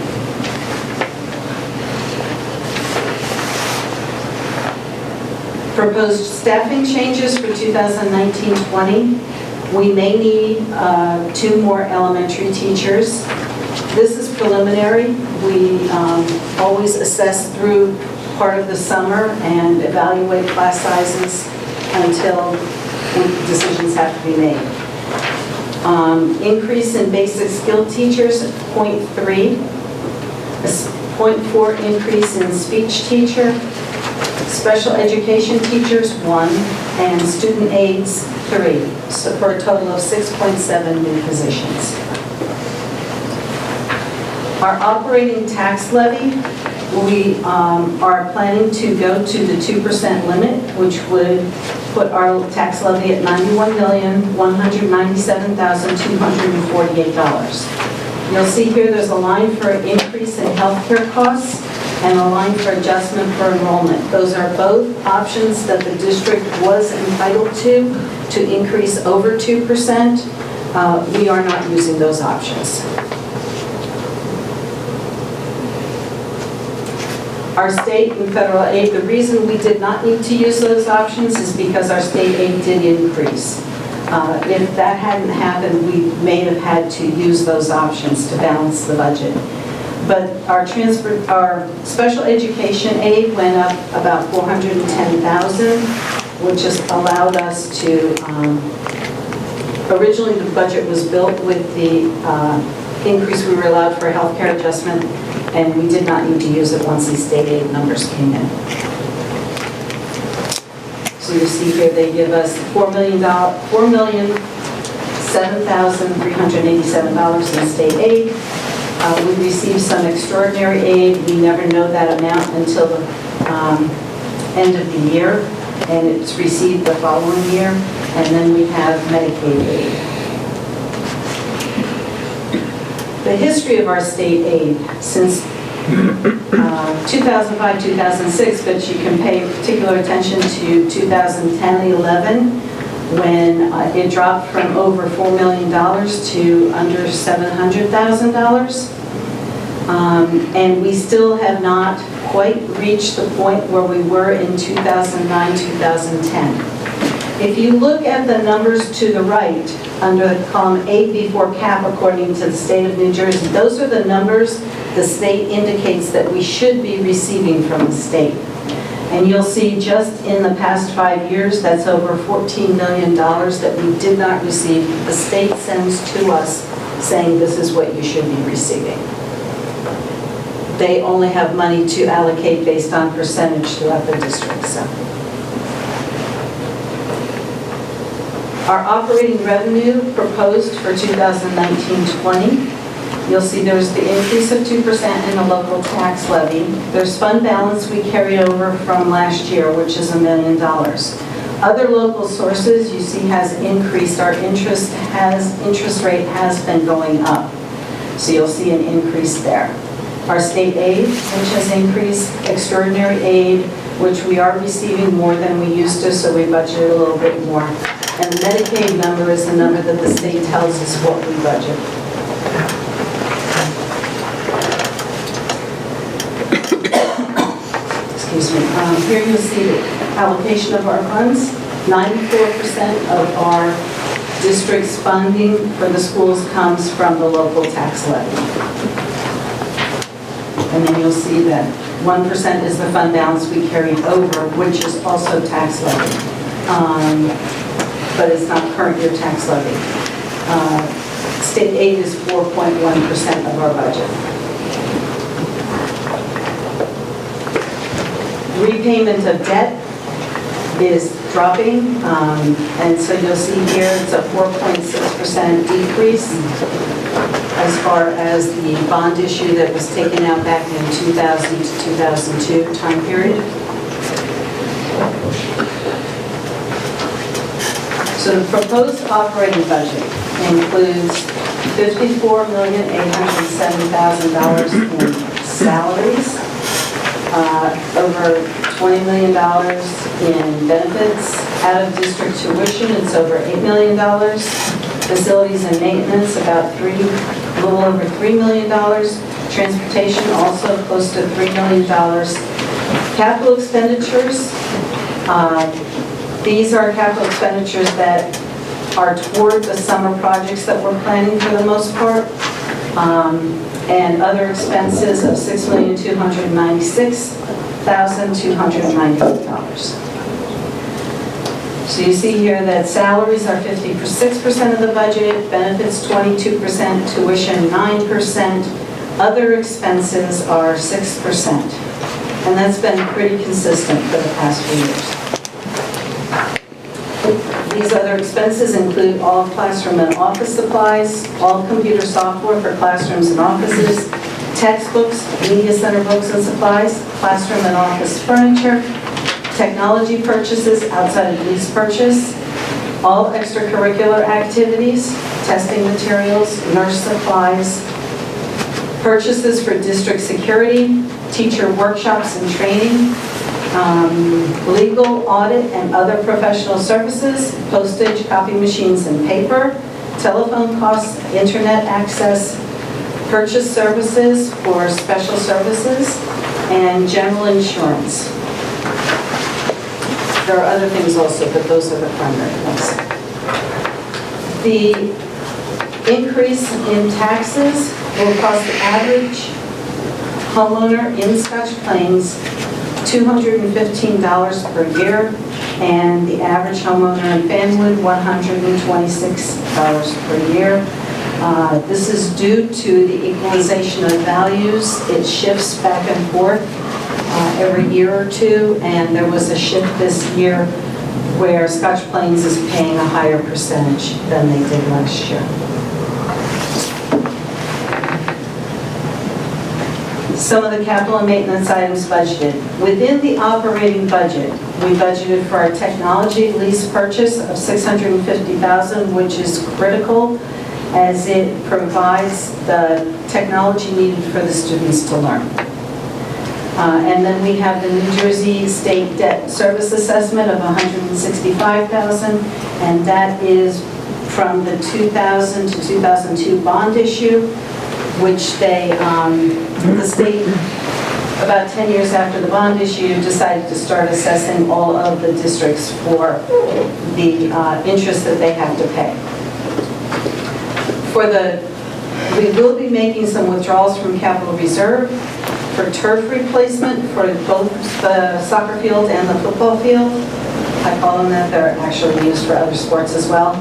Proposed staffing changes for 2019-20. We may need 2 more elementary teachers. This is preliminary. We always assess through part of the summer and evaluate class sizes until decisions have to be made. Increase in basic skill teachers, 0.3. A 0.4 increase in speech teacher. Special education teachers, 1. And student aides, 3. So for a total of 6.7 new positions. Our operating tax levy, we are planning to go to the 2% limit, which would put our tax levy at $91,197,248. You'll see here there's a line for an increase in healthcare costs and a line for adjustment for enrollment. Those are both options that the district was entitled to increase over 2%. We are not using those options. Our state and federal aid, the reason we did not need to use those options is because our state aid did increase. If that hadn't happened, we may have had to use those options to balance the budget. But our special education aid went up about $410,000, which has allowed us to, originally the budget was built with the increase we were allowed for a healthcare adjustment, and we did not need to use it once these state aid numbers came in. So you see here they give us $4,007,387 in state aid. We received some extraordinary aid. We never know that amount until the end of the year, and it's received the following year. And then we have Medicaid aid. The history of our state aid since 2005-2006, but you can pay particular attention to 2010-11 when it dropped from over $4 million to under $700,000. And we still have not quite reached the point where we were in 2009-2010. If you look at the numbers to the right, under the column A before cap, according to the state of New Jersey, those are the numbers the state indicates that we should be receiving from the state. And you'll see just in the past 5 years, that's over $14 million that we did not receive. The state sends to us saying this is what you should be receiving. They only have money to allocate based on percentage throughout the district. So. Our operating revenue proposed for 2019-20, you'll see there's the increase of 2% in the local tax levy. There's fund balance we carried over from last year, which is $1 million. Other local sources you see has increased. Our interest rate has been going up. So you'll see an increase there. Our state aid, which has increased, extraordinary aid, which we are receiving more than we used to, so we budgeted a little bit more. And the Medicaid number is the number that the state tells us what we budget. Excuse me. Here you'll see the allocation of our funds. 94% of our district's funding for the schools comes from the local tax levy. And then you'll see that 1% is the fund balance we carried over, which is also tax levy. But it's not current year tax levy. State aid is 4.1% of our budget. Repayment of debt is dropping, and so you'll see here it's a 4.6% decrease as far as the bond issue that was taken out back in 2000 to 2002 time period. So the proposed operating budget includes $54,807,000 in salaries, over $20 million in benefits. Out of district tuition, it's over $8 million. Facilities and maintenance, about a little over $3 million. Transportation, also close to $3 million. Capital expenditures, these are capital expenditures that are toward the summer projects that we're planning for the most part. And other expenses of $6,296,298. So you see here that salaries are 56% of the budget, benefits 22%, tuition 9%, other expenses are 6%. And that's been pretty consistent for the past few years. These other expenses include all classroom and office supplies, all computer software for classrooms and offices, textbooks, media center books and supplies, classroom and office furniture, technology purchases outside of lease purchase, all extracurricular activities, testing materials, nurse supplies, purchases for district security, teacher workshops and training, legal, audit, and other professional services, postage, copy machines and paper, telephone costs, internet access, purchase services for special services, and general insurance. There are other things also, but those are the primary ones. The increase in taxes will cost the average homeowner in Scotch Plains $215 per year, and the average homeowner in Fanwood $126 per year. This is due to the equalization of values. It shifts back and forth every year or two, and there was a shift this year where Scotch Plains is paying a higher percentage than they did last year. Some of the capital and maintenance items budgeted. Within the operating budget, we budgeted for our technology lease purchase of $650,000, which is critical as it provides the technology needed for the students to learn. And then we have the New Jersey State Debt Service Assessment of $165,000, and that is from the 2000 to 2002 bond issue, which the state, about 10 years after the bond issue, decided to start assessing all of the districts for the interest that they have to pay. We will be making some withdrawals from capital reserve for turf replacement for both the soccer field and the football field. I call them that, they're actually used for other sports as well.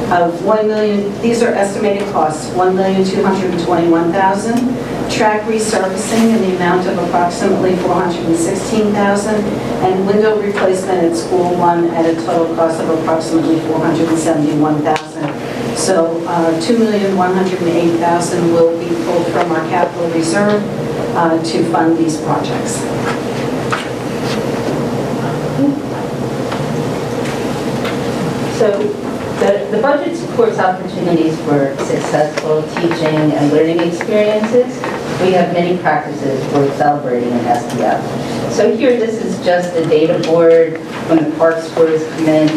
Of $1 million, these are estimated costs, $1,221,000. Track resurfacing in the amount of approximately $416,000, and window replacement at School 1 at a total cost of approximately $471,000. So $2,108,000 will be pulled from our capital reserve to fund these projects. So the budget supports opportunities for successful teaching and learning experiences. We have many practices we're celebrating in SPF. So here, this is just a data board when the park scores come in.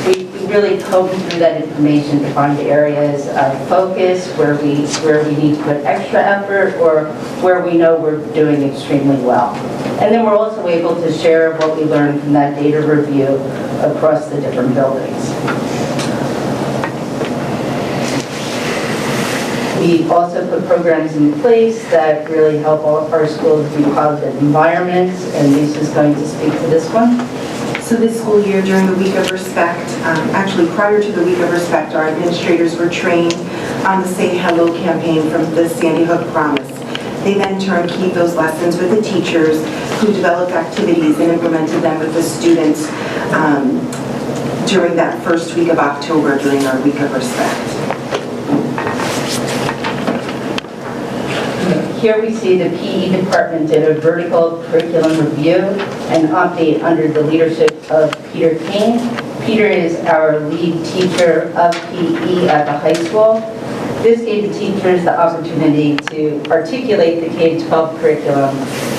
We really comb through that information to find areas of focus where we need to put extra effort or where we know we're doing extremely well. And then we're also able to share what we learned from that data review across the different buildings. We also put programs in place that really help all of our schools be positive environments, and Lisa's going to speak to this one. So this school year, during the Week of Respect, actually prior to the Week of Respect, our administrators were trained on the Say Hello campaign from the Sandy Hook Promise. They then turnkeyed those lessons with the teachers who developed activities and implemented them with the students during that first week of October during our Week of Respect. Here we see the PE department did a vertical curriculum review and update under the leadership of Peter Kane. Peter is our lead teacher of PE at the high school. This gave the teachers the opportunity to articulate the K-12 curriculum,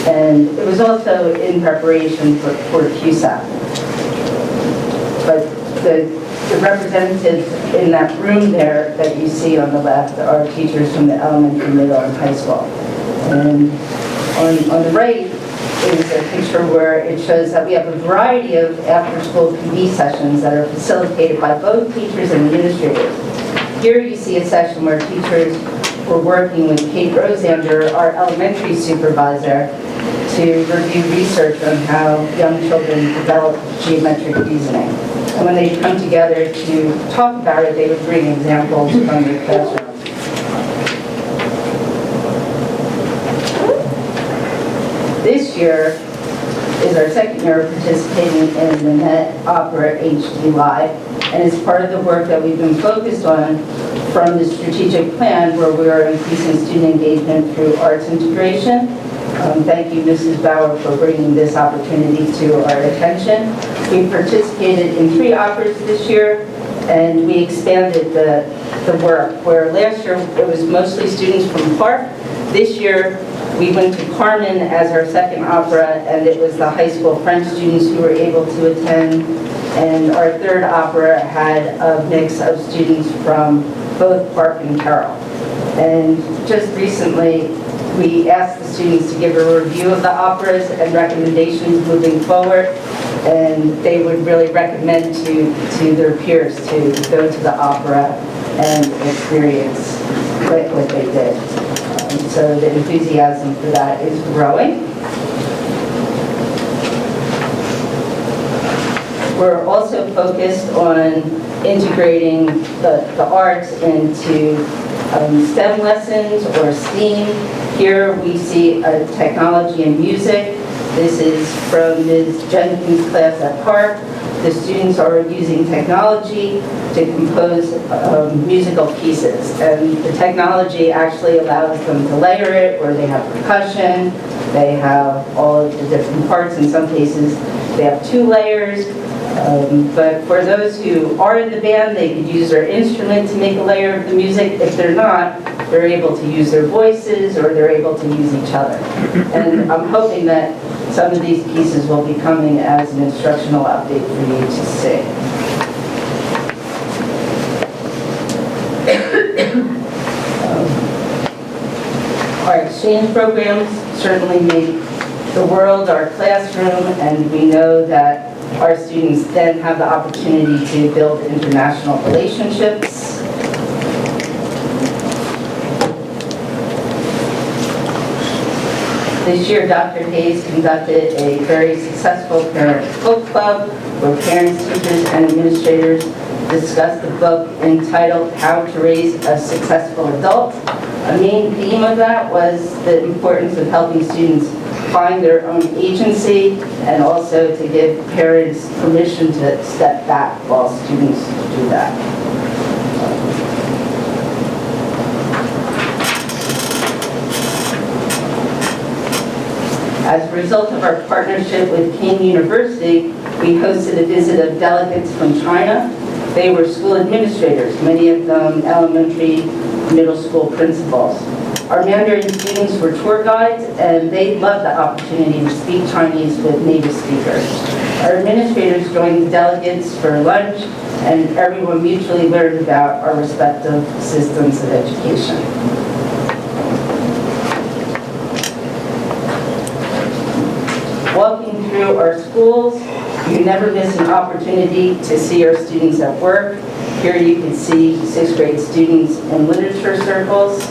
and it was also in preparation for CUSAP. But the representatives in that room there that you see on the left are teachers from the elementary, middle, and high school. And on the right is a picture where it shows that we have a variety of after-school PE sessions that are facilitated by both teachers and administrators. Here you see a session where teachers were working with Kate Rosander, our elementary supervisor, to review research on how young children develop geometric reasoning. And when they come together to talk about it, they would bring examples from their classroom. This year is our second year of participating in the Met Opera HD Live, and it's part of the work that we've been focused on from the strategic plan where we are increasing student engagement through arts integration. Thank you, Mrs. Bauer, for bringing this opportunity to our attention. We participated in 3 operas this year, and we expanded the work, where last year it was mostly students from Clark. This year, we went to Carmen as our second opera, and it was the high school French students who were able to attend. And our third opera had a mix of students from both Clark and Carroll. And just recently, we asked the students to give a review of the operas and recommendations moving forward, and they would really recommend to their peers to go to the opera and experience what they did. So the enthusiasm for that is growing. We're also focused on integrating the arts into STEM lessons or STEAM. Here we see technology and music. This is from Ms. Jenkins' class at Park. The students are using technology to compose musical pieces. And the technology actually allows them to layer it, where they have percussion, they have all of the different parts. In some cases, they have 2 layers. But for those who are in the band, they could use their instrument to make a layer of the music. If they're not, they're able to use their voices, or they're able to use each other. And I'm hoping that some of these pieces will be coming as an instructional update for you to see. Our exchange programs certainly make the world our classroom, and we know that our students then have the opportunity to build international relationships. This year, Dr. Hayes conducted a very successful parent book club where parents, teachers, and administrators discussed the book entitled How to Raise a Successful Adult. A main theme of that was the importance of helping students find their own agency, and also to give parents permission to step back while students do that. As a result of our partnership with King University, we hosted a visit of delegates from China. They were school administrators, many of them elementary, middle school principals. Our Mandarin students were tour guides, and they loved the opportunity to speak Chinese with native speakers. Our administrators joined the delegates for lunch, and everyone mutually learned about our respective systems of education. Walking through our schools, you never miss an opportunity to see our students at work. Here you can see 6th grade students in literature circles.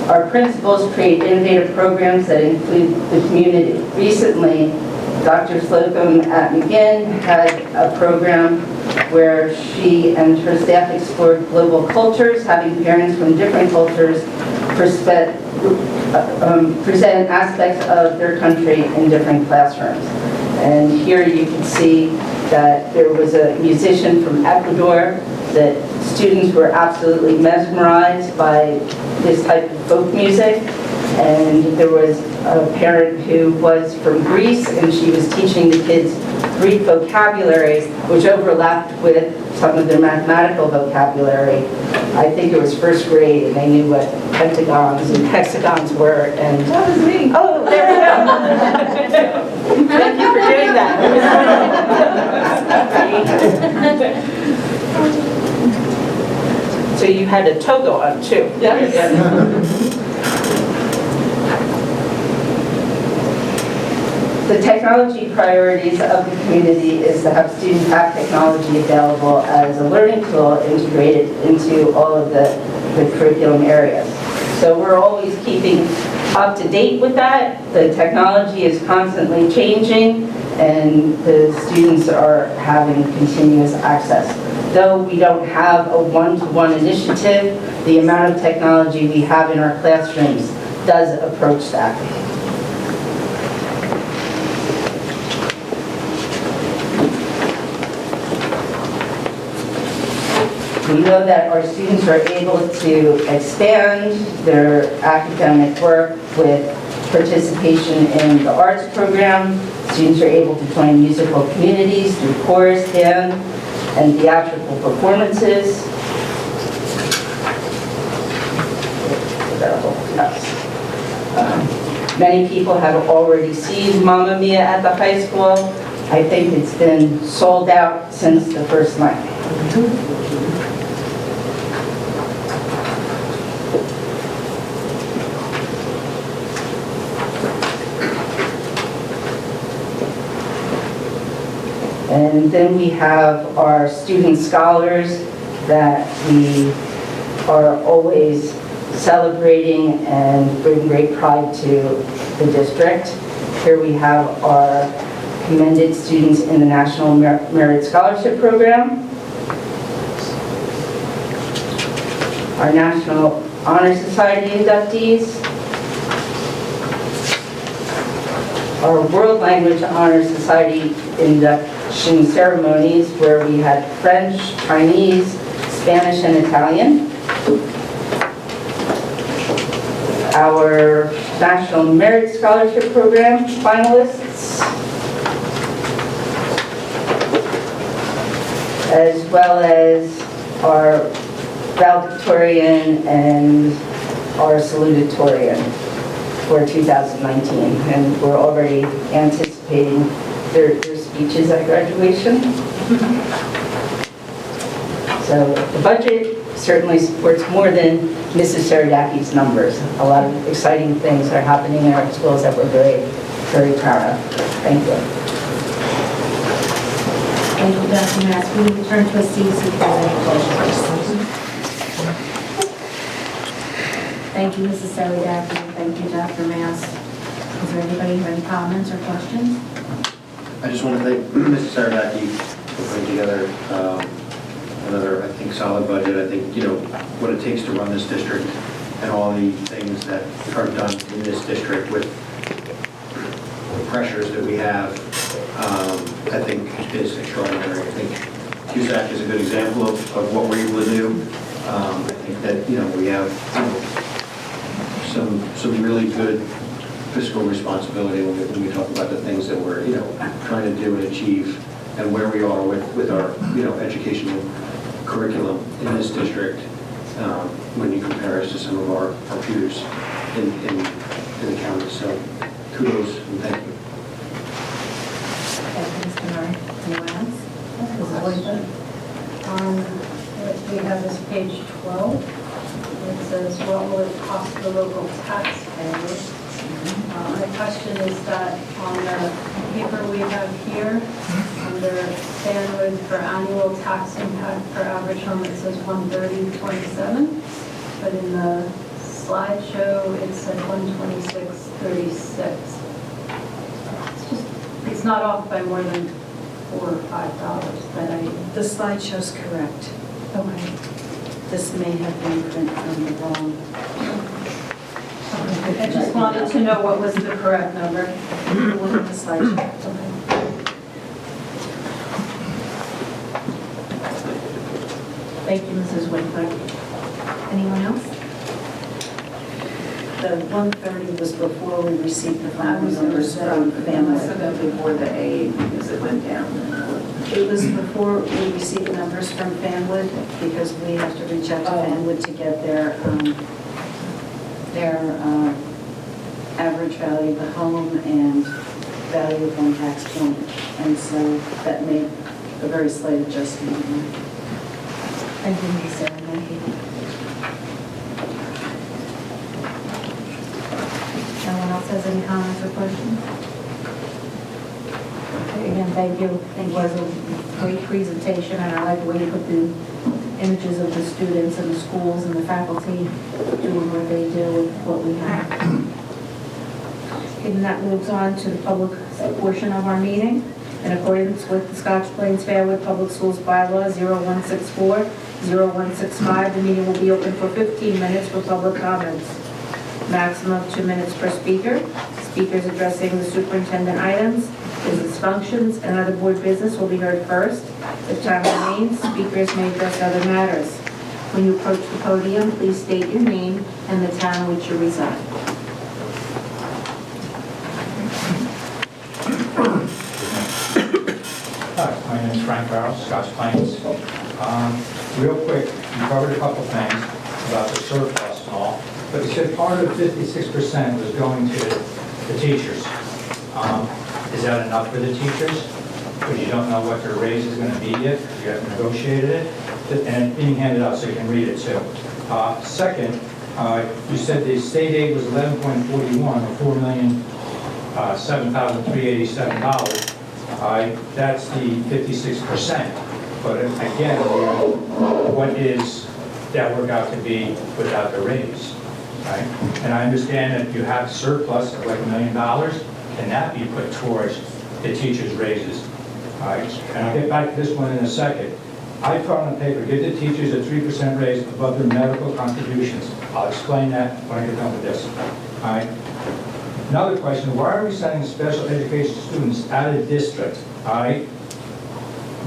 Our principals create innovative programs that include the community. Recently, Dr. Slocum at McGinn had a program where she and her staff explored global cultures, having parents from different cultures present aspects of their country in different classrooms. And here you can see that there was a musician from Ecuador that students were absolutely mesmerized by this type of folk music. And there was a parent who was from Greece, and she was teaching the kids Greek vocabulary, which overlapped with some of their mathematical vocabulary. I think it was 1st grade, and they knew what pentagons and hexagons were. And That was me. oh, there we go. Thank you for doing that. So you had a toga on too. Yes. The technology priorities of the community is to have students have technology available as a learning tool integrated into all of the curriculum areas. So we're always keeping up to date with that. The technology is constantly changing, and the students are having continuous access. Though we don't have a one-to-one initiative, the amount of technology we have in our classrooms does approach that. We know that our students are able to expand their academic work with participation in the arts program. Students are able to join musical communities through chorus, band, and theatrical performances. Many people have already seen Mamma Mia at the high school. I think it's been sold out since the first night. And then we have our student scholars that we are always celebrating and bring great pride to the district. Here we have our commended students in the National Merit Scholarship Program, our National Honor Society inductees, our World Language Honor Society induction ceremonies where we had French, Chinese, Spanish, and Italian. Our National Merit Scholarship Program finalists, as well as our valedictorian and our salutatorian for 2019. And we're already anticipating their speeches at graduation. So the budget certainly supports more than Mrs. Saradaki's numbers. A lot of exciting things are happening in our schools that we're very, very proud of. Thank you. Thank you, Dr. Mass. We will turn to a seat for any questions. Thank you, Mrs. Saridaki. Thank you, Dr. Mass. Is there anybody who have any comments or questions? I just want to thank Mrs. Saradaki for putting together another, I think, solid budget. I think, you know, what it takes to run this district and all the things that are done in this district with the pressures that we have, I think is extraordinary. I think CUSAC is a good example of what we're able to do. I think that, you know, we have, you know, some really good fiscal responsibility when we talk about the things that we're, you know, trying to do and achieve and where we are with our, you know, educational curriculum in this district when you compare us to some of our peers in the county. So kudos and thank you. Thank you, Mr. Murray. Anyone else? We have this page 12. It says, what will it cost the local taxpayers? My question is that on the paper we have here, under Fanwood for annual tax impact per average home, it says 130.27, but in the slideshow it said 126.36. It's not off by more than $4 or $5 that I. The slideshow's correct. Okay. This may have been printed from the wrong. I just wanted to know what was the correct number. Look at the slideshow. Thank you, Mrs. Winkler. Anyone else? The 130 was before we received the final numbers from family. So that before the aid, because it went down. It was before we received the numbers from Fanwood, because we have to reach out to Fanwood to get their average value of the home and value of one tax point. And so that made a very slight adjustment. Thank you, Ms. Sarah. Thank you. No one else has any comments or questions? Okay, again, thank you. It was a great presentation, and I like the way you put the images of the students and the schools and the faculty doing what they do with what we have. And that moves on to the public portion of our meeting. In accordance with the Scotch Plains Fanwood Public Schools Bylaw 0164, 0165, the meeting will be open for 15 minutes for public comments. Maximum of 2 minutes per speaker. Speakers addressing the superintendent items, business functions, and other board business will be heard first. If time remains, speakers may address other matters. When you approach the podium, please state your name and the town in which you reside. Hi, my name is Frank Barrow, Scotch Plains. Real quick, you covered a couple things about the surplus and all, but you said part of 56% was going to the teachers. Is that enough for the teachers? Because you don't know what their raise is going to be yet, because you haven't negotiated it, and it's being handed out so you can read it too. Second, you said the state aid was 11.41, or $4,007,387. That's the 56%. But again, what is that work out to be without the raise? Right? And I understand that you have surplus of like $1 million. Can that be put towards the teachers' raises? Right? And I'll get back to this one in a second. I put on the paper, give the teachers a 3% raise above their medical contributions. I'll explain that when I get done with this. All right? Another question, why are we sending special education students out of district? All right?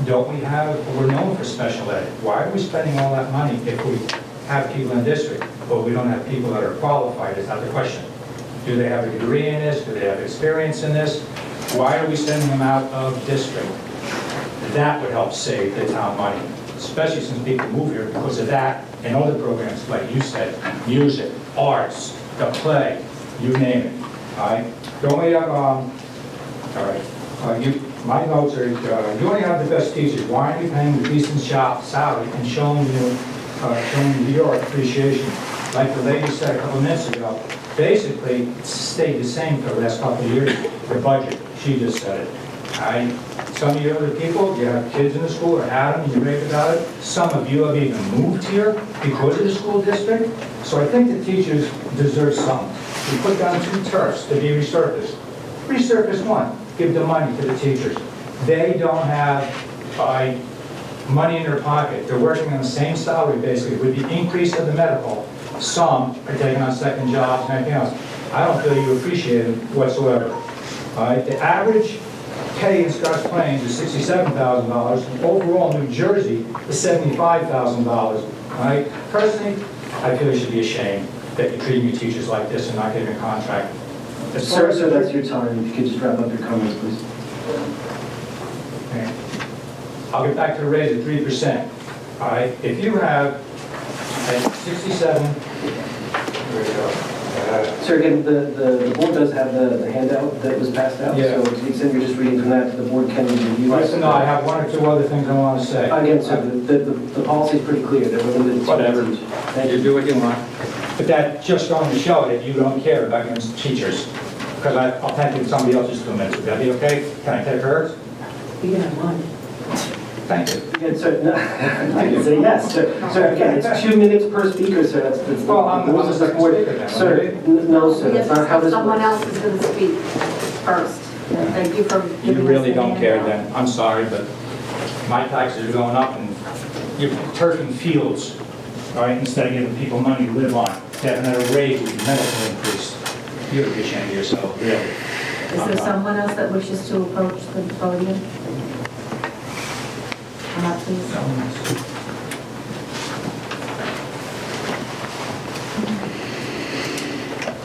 Don't we have, we're known for special ed. Why are we spending all that money if we have people in district, but we don't have people that are qualified? Is that the question? Do they have a degree in this? Do they have experience in this? Why are we sending them out of district? That would help save the town money, especially since people move here because of that and other programs, like you said, music, arts, the play, you name it. All right. You only have, all right. My notes are, you only have the best teachers. Why aren't you paying the decent salary and showing your appreciation? Like the lady said a couple minutes ago, basically it's stayed the same for the last couple of years. The budget, she just said it. All right. Some of you other people, you have kids in the school or had them and you rave about it. Some of you have even moved here because of the school district. So I think the teachers deserve something. We put down 2 turfs to be resurfaced. Resurface one, give the money to the teachers. They don't have money in their pocket. They're working on the same salary basically. With the increase of the medical, some are taking on second jobs and everything else. I don't feel you appreciate it whatsoever. All right, the average pay in Scotch Plains is $67,000. Overall, New Jersey is $75,000. All right, personally, I feel you should be ashamed that you're treating your teachers like this and not giving a contract. Sir, that's your time. If you could just wrap up your comments, please. Okay. I'll get back to the raise of 3%. All right, if you have at 67, where we go. Sir, again, the board does have the handout that was passed out. Yeah. So to the extent you're just reading from that, the board can review it. Listen, no, I have 1 or 2 other things I want to say. Again, sir, the policy is pretty clear. That we're limited to Whatever. Thank You do what you want. But that's just going to show that you don't care about your teachers. Because I'll take somebody else's 2 minutes. Would that be okay? Can I take hers? You can have mine. Thank you. Again, sir, no, I can say yes. Sir, again, it's 2 minutes per speaker, sir. That's Well, I'm the second speaker now. Sir, no, sir, that's not how this Someone works. else is going to speak first. Thank you for You giving us really the don't care handout. then. I'm sorry, but my taxes are going up and you're turfing fields, all right, instead of giving people money to live on. They haven't had a raise with the medical increase. You ought to be ashamed of yourself, really. Is there someone else that wishes to approach the podium? Come up, please.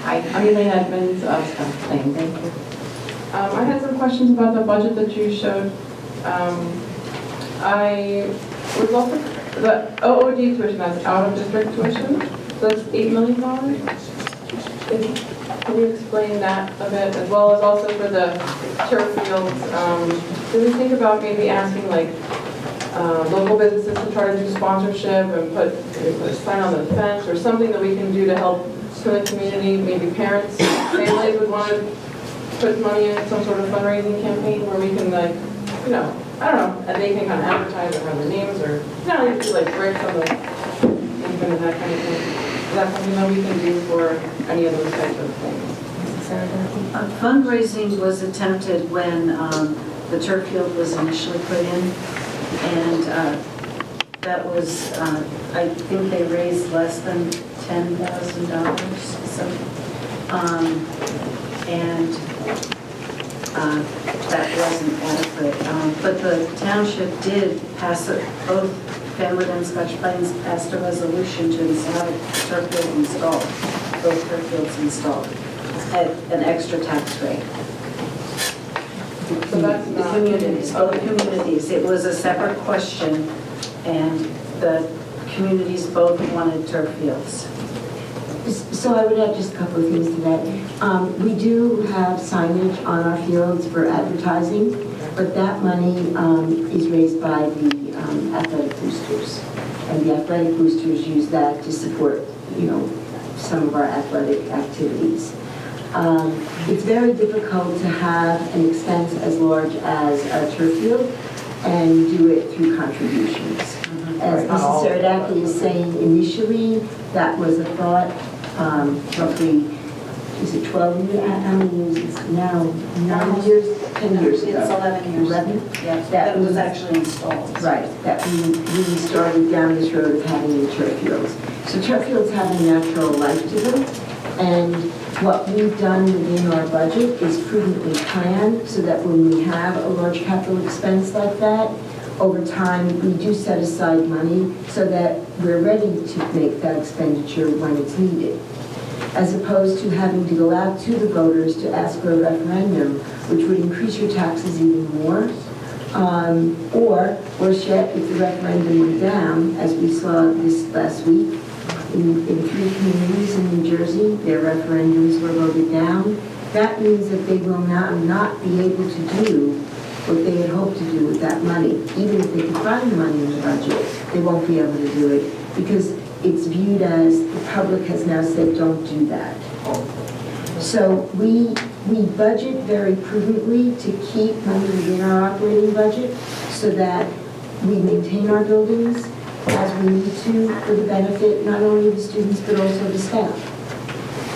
Hi, I'm Elaine Edmonds of Scotch Plains. Thank you. I had some questions about the budget that you showed. I was also, the OOD tuition, that's out of district tuition, so that's $8 million. Can you explain that a bit, as well as also for the turf fields? Did we think about maybe asking like local businesses to try to do sponsorship and put a sign on the fence or something that we can do to help the community? Maybe parents, families would want to put money in some sort of fundraising campaign where we can, like, you know, I don't know, and they can kind of advertise or have their names or, you just like bricks on the, even that kind of thing. Is that something that we can do for any of those types of things? Fundraising was attempted when the turf field was initially put in, and that was, I think they raised less than $10,000, so, and that wasn't adequate. But the township did pass it, both Fanwood and Scotch Plains passed a resolution to have turf field installed, both turf fields installed at an extra tax rate. So that's The not. communities, both communities. It was a separate question, and the communities both wanted turf fields. So I would add just a couple of things to that. We do have signage on our fields for advertising, but that money is raised by the athletic boosters. And the athletic boosters use that to support, some of our athletic activities. It's very difficult to have an expense as large as a turf field and do it through contributions. As Mrs. Saradaki is saying, initially, that was a thought, roughly, is it 12 years? How many years is it now? 9 years? 10 years ago? It's 11 years. 11? Yeah, that was actually installed. Right, that we started down this road of having the turf fields. So turf fields have a natural life to them, and what we've done within our budget is prudently plan so that when we have a large capital expense like that, over time, we do set aside money so that we're ready to make that expenditure when it's needed. As opposed to having to go out to the voters to ask for a referendum, which would increase your taxes even more. Or, worse yet, if the referendum went down, as we saw this last week, in 3 communities in New Jersey, their referendums were voted down. That means that they will now not be able to do what they had hoped to do with that money. Even if they could find the money in the budget, they won't be able to do it because it's viewed as the public has now said, don't do that. So we budget very prudently to keep money within our operating budget so that we maintain our buildings as we need to for the benefit not only of the students but also the staff.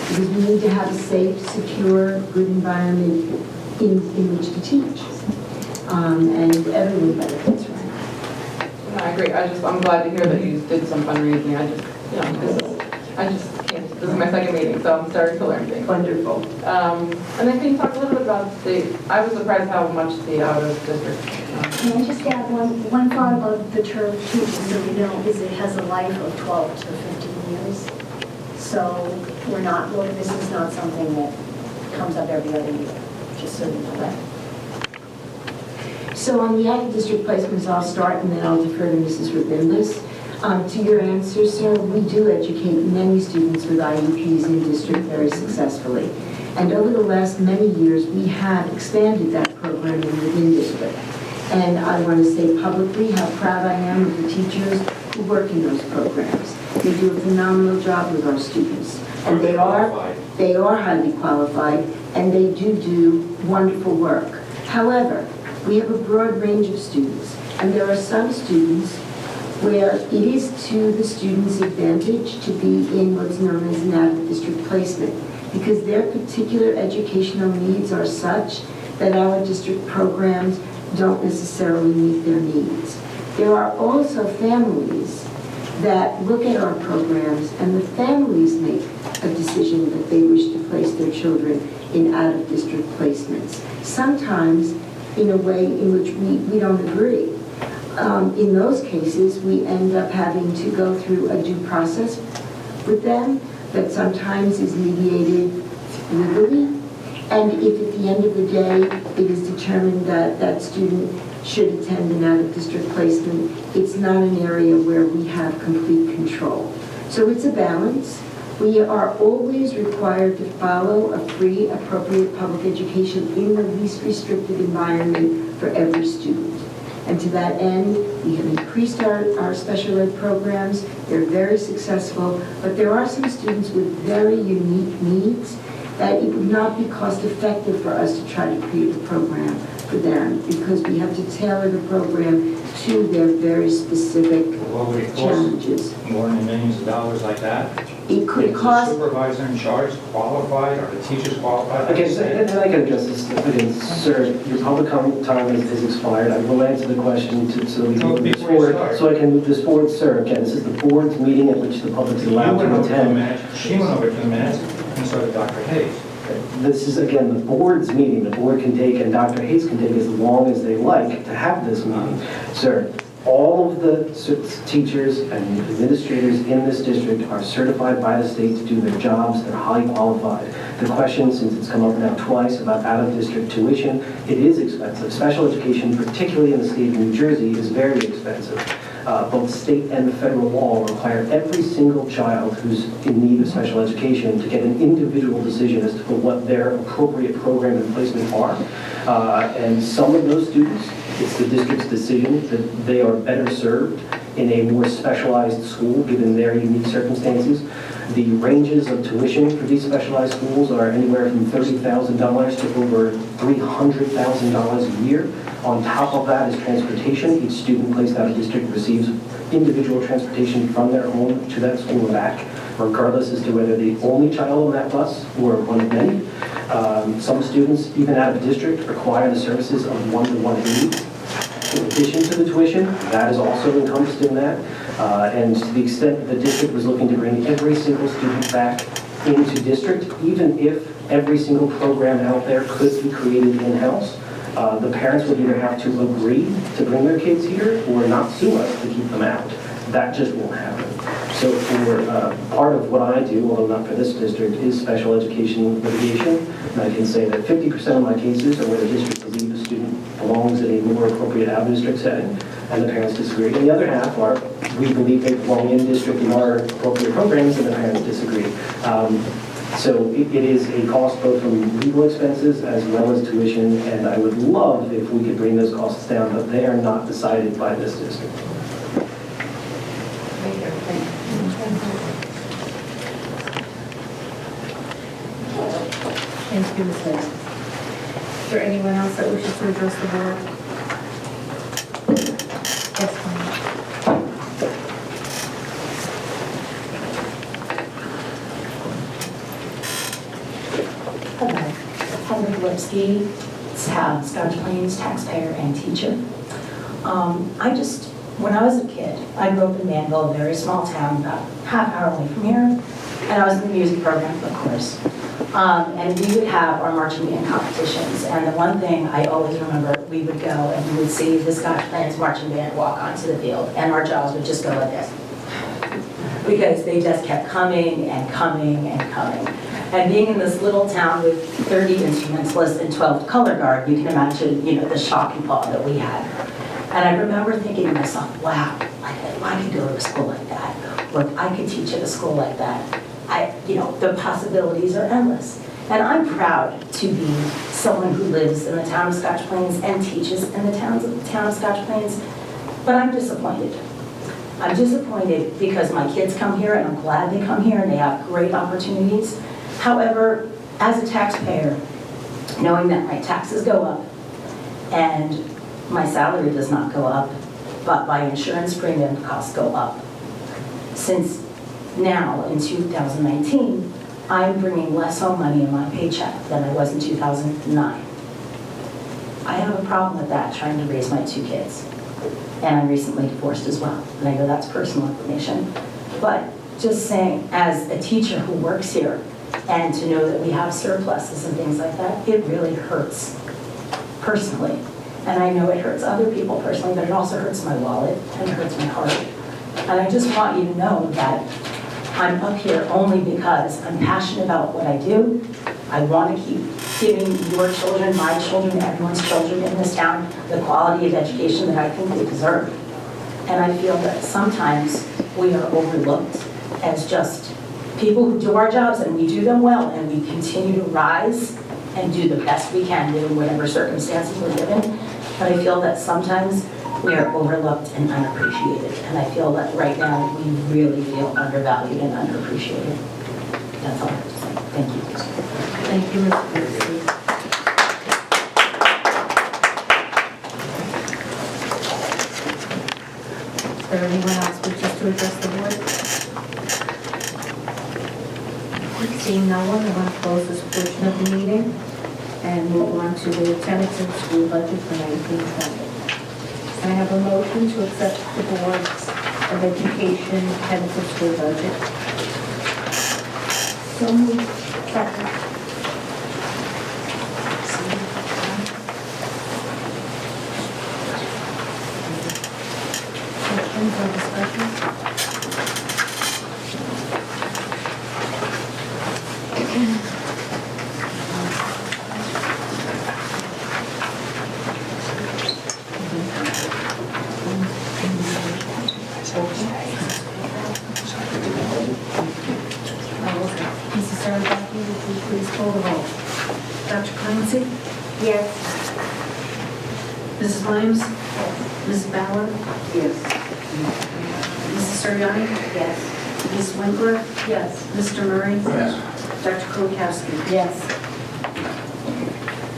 Because we need to have a safe, secure, good environment in which to teach. And everyone benefits from it. No, I agree. I'm glad to hear that you did some fundraising. This is my second meeting, so I'm starting to learn things. Wonderful. And then can you talk a little bit about I was surprised how much the out-of-district. Can I just add one thought about the turf too, just so you know, is it has a life of 12 to 15 years. So this is not something that comes up every other year, just so you know that. So on the out-of-district placements, I'll start and then I'll defer to Mrs. Rabimbis. To your answer, sir, we do educate many students with IEPs in district very successfully. And over the last many years, we have expanded that program within district. And I want to say publicly how proud I am of the teachers who work in those programs. They do a phenomenal job with our students. And they are highly qualified, and they do wonderful work. However, we have a broad range of students, and there are some students where it is to the student's advantage to be in what's known as an out-of-district placement, because their particular educational needs are such that our district programs don't necessarily meet their needs. There are also families that look at our programs, and the families make a decision that they wish to place their children in out-of-district placements, sometimes in a way in which we don't agree. In those cases, we end up having to go through a due process with them that sometimes is mediated legally. And if at the end of the day it is determined that that student should attend an out-of-district placement, it's not an area where we have complete control. So it's a balance. We are always required to follow a free, appropriate public education in the least restrictive environment for every student. And to that end, we have increased our special ed programs. They're very successful, but there are some students with very unique needs that it would not be cost effective for us to try to create a program for them, because we have to tailor the program to their very specific What would it cost? challenges. More than millions of dollars like that? It could Is cost, the supervisor in charge qualified? Are the teachers qualified? Okay, so, and I can address this again, sir. Your public comment time has expired. I will answer the question so we can move this forward. So I can move this forward, sir. Again, this is the board's meeting at which the public is allowed to attend. She went over to the minutes, and so did Dr. Hayes. This is, again, the board's meeting. The board can take, and Dr. Hayes can take as long as they like to have this meeting. Sir, all of the teachers and administrators in this district are certified by the state to do their jobs. They're highly qualified. The question, since it's come up now twice about out-of-district tuition, it is expensive. Special education, particularly in the state of New Jersey, is very expensive. Both state and federal law require every single child who's in need of special education to get an individual decision as to what their appropriate program and placement are. And some of those students, it's the district's decision that they are better served in a more specialized school given their unique circumstances. The ranges of tuition for these specialized schools are anywhere from $30,000 to over $300,000 a year. On top of that is transportation. Each student placed out of district receives individual transportation from their home to that school and back, regardless as to whether the only child on that bus or one of many. Some students, even out of district, require the services of one-to-one aid. In addition to the tuition, that is also encompassed in that. And to the extent the district was looking to bring every single student back into district, even if every single program out there could be created in-house, the parents would either have to agree to bring their kids here or not sue us to keep them out. That just won't happen. So for part of what I do, although not for this district, is special education litigation. And I can say that 50% of my cases are where the district believes the student belongs in a more appropriate out-of-district setting, and the parents disagree. And the other half are, we believe they belong in district in our appropriate programs, and the parents disagree. So it is a cost both from legal expenses as well as tuition, and I would love if we could bring those costs down, but they are not decided by this district. Thank you, Ms. Lynn. Is there anyone else that wishes to address the board? Yes, ma'am. Hello, Heather Lipsky, Scotch Plains taxpayer and teacher. When I was a kid, I grew up in Manville, a very small town, about half hour away from here, and I was in the music program, of course. And we would have our marching band competitions, and the one thing I always remember, we would go and we would see the Scotch Plains marching band walk onto the field, and our jaws would just go like this. Because they just kept coming and coming and coming. And being in this little town with 30 instruments, less than 12 color guard, you can imagine, the shock and awe that we had. And I remember thinking to myself, wow, if I could go to a school like that, or if I could teach at a school like that, the possibilities are endless. And I'm proud to be someone who lives in the town of Scotch Plains and teaches in the town of Scotch Plains, but I'm disappointed. I'm disappointed because my kids come here, and I'm glad they come here, and they have great opportunities. However, as a taxpayer, knowing that my taxes go up and my salary does not go up, but my insurance premium costs go up. Since now, in 2019, I'm bringing less home money in my paycheck than I was in 2009. I have a problem with that, trying to raise my 2 kids. And I'm recently divorced as well. And I know that's personal information. But just saying, as a teacher who works here, and to know that we have surpluses and things like that, it really hurts personally. And I know it hurts other people personally, but it also hurts my wallet and it hurts my heart. And I just want you to know that I'm up here only because I'm passionate about what I do. I want to keep giving your children, my children, everyone's children in this town the quality of education that I think they deserve. And I feel that sometimes we are overlooked as just people who do our jobs, and we do them well, and we continue to rise and do the best we can given whatever circumstances we're given. But I feel that sometimes we are overlooked and unappreciated. And I feel that right now we really feel undervalued and underappreciated. That's all I have to say. Thank you. Thank you, Ms. Lipsky. there anyone else wishes to address the board? Seeing no one, I want to close this portion of the meeting and move on to the tentative school budget for 1920. Can I have a motion to accept the Board's of Education tentative school budget? So moved. Second. Questions or discussion? Mrs. Sarasaki, would you please call the roll? Dr. Clancy? Yes. Mrs. Williams? Mrs. Bauer? Yes. Mrs. Siriani? Yes. Ms. Winkler? Yes. Mr. Murray? Yes. Dr. Kolkowski? Yes.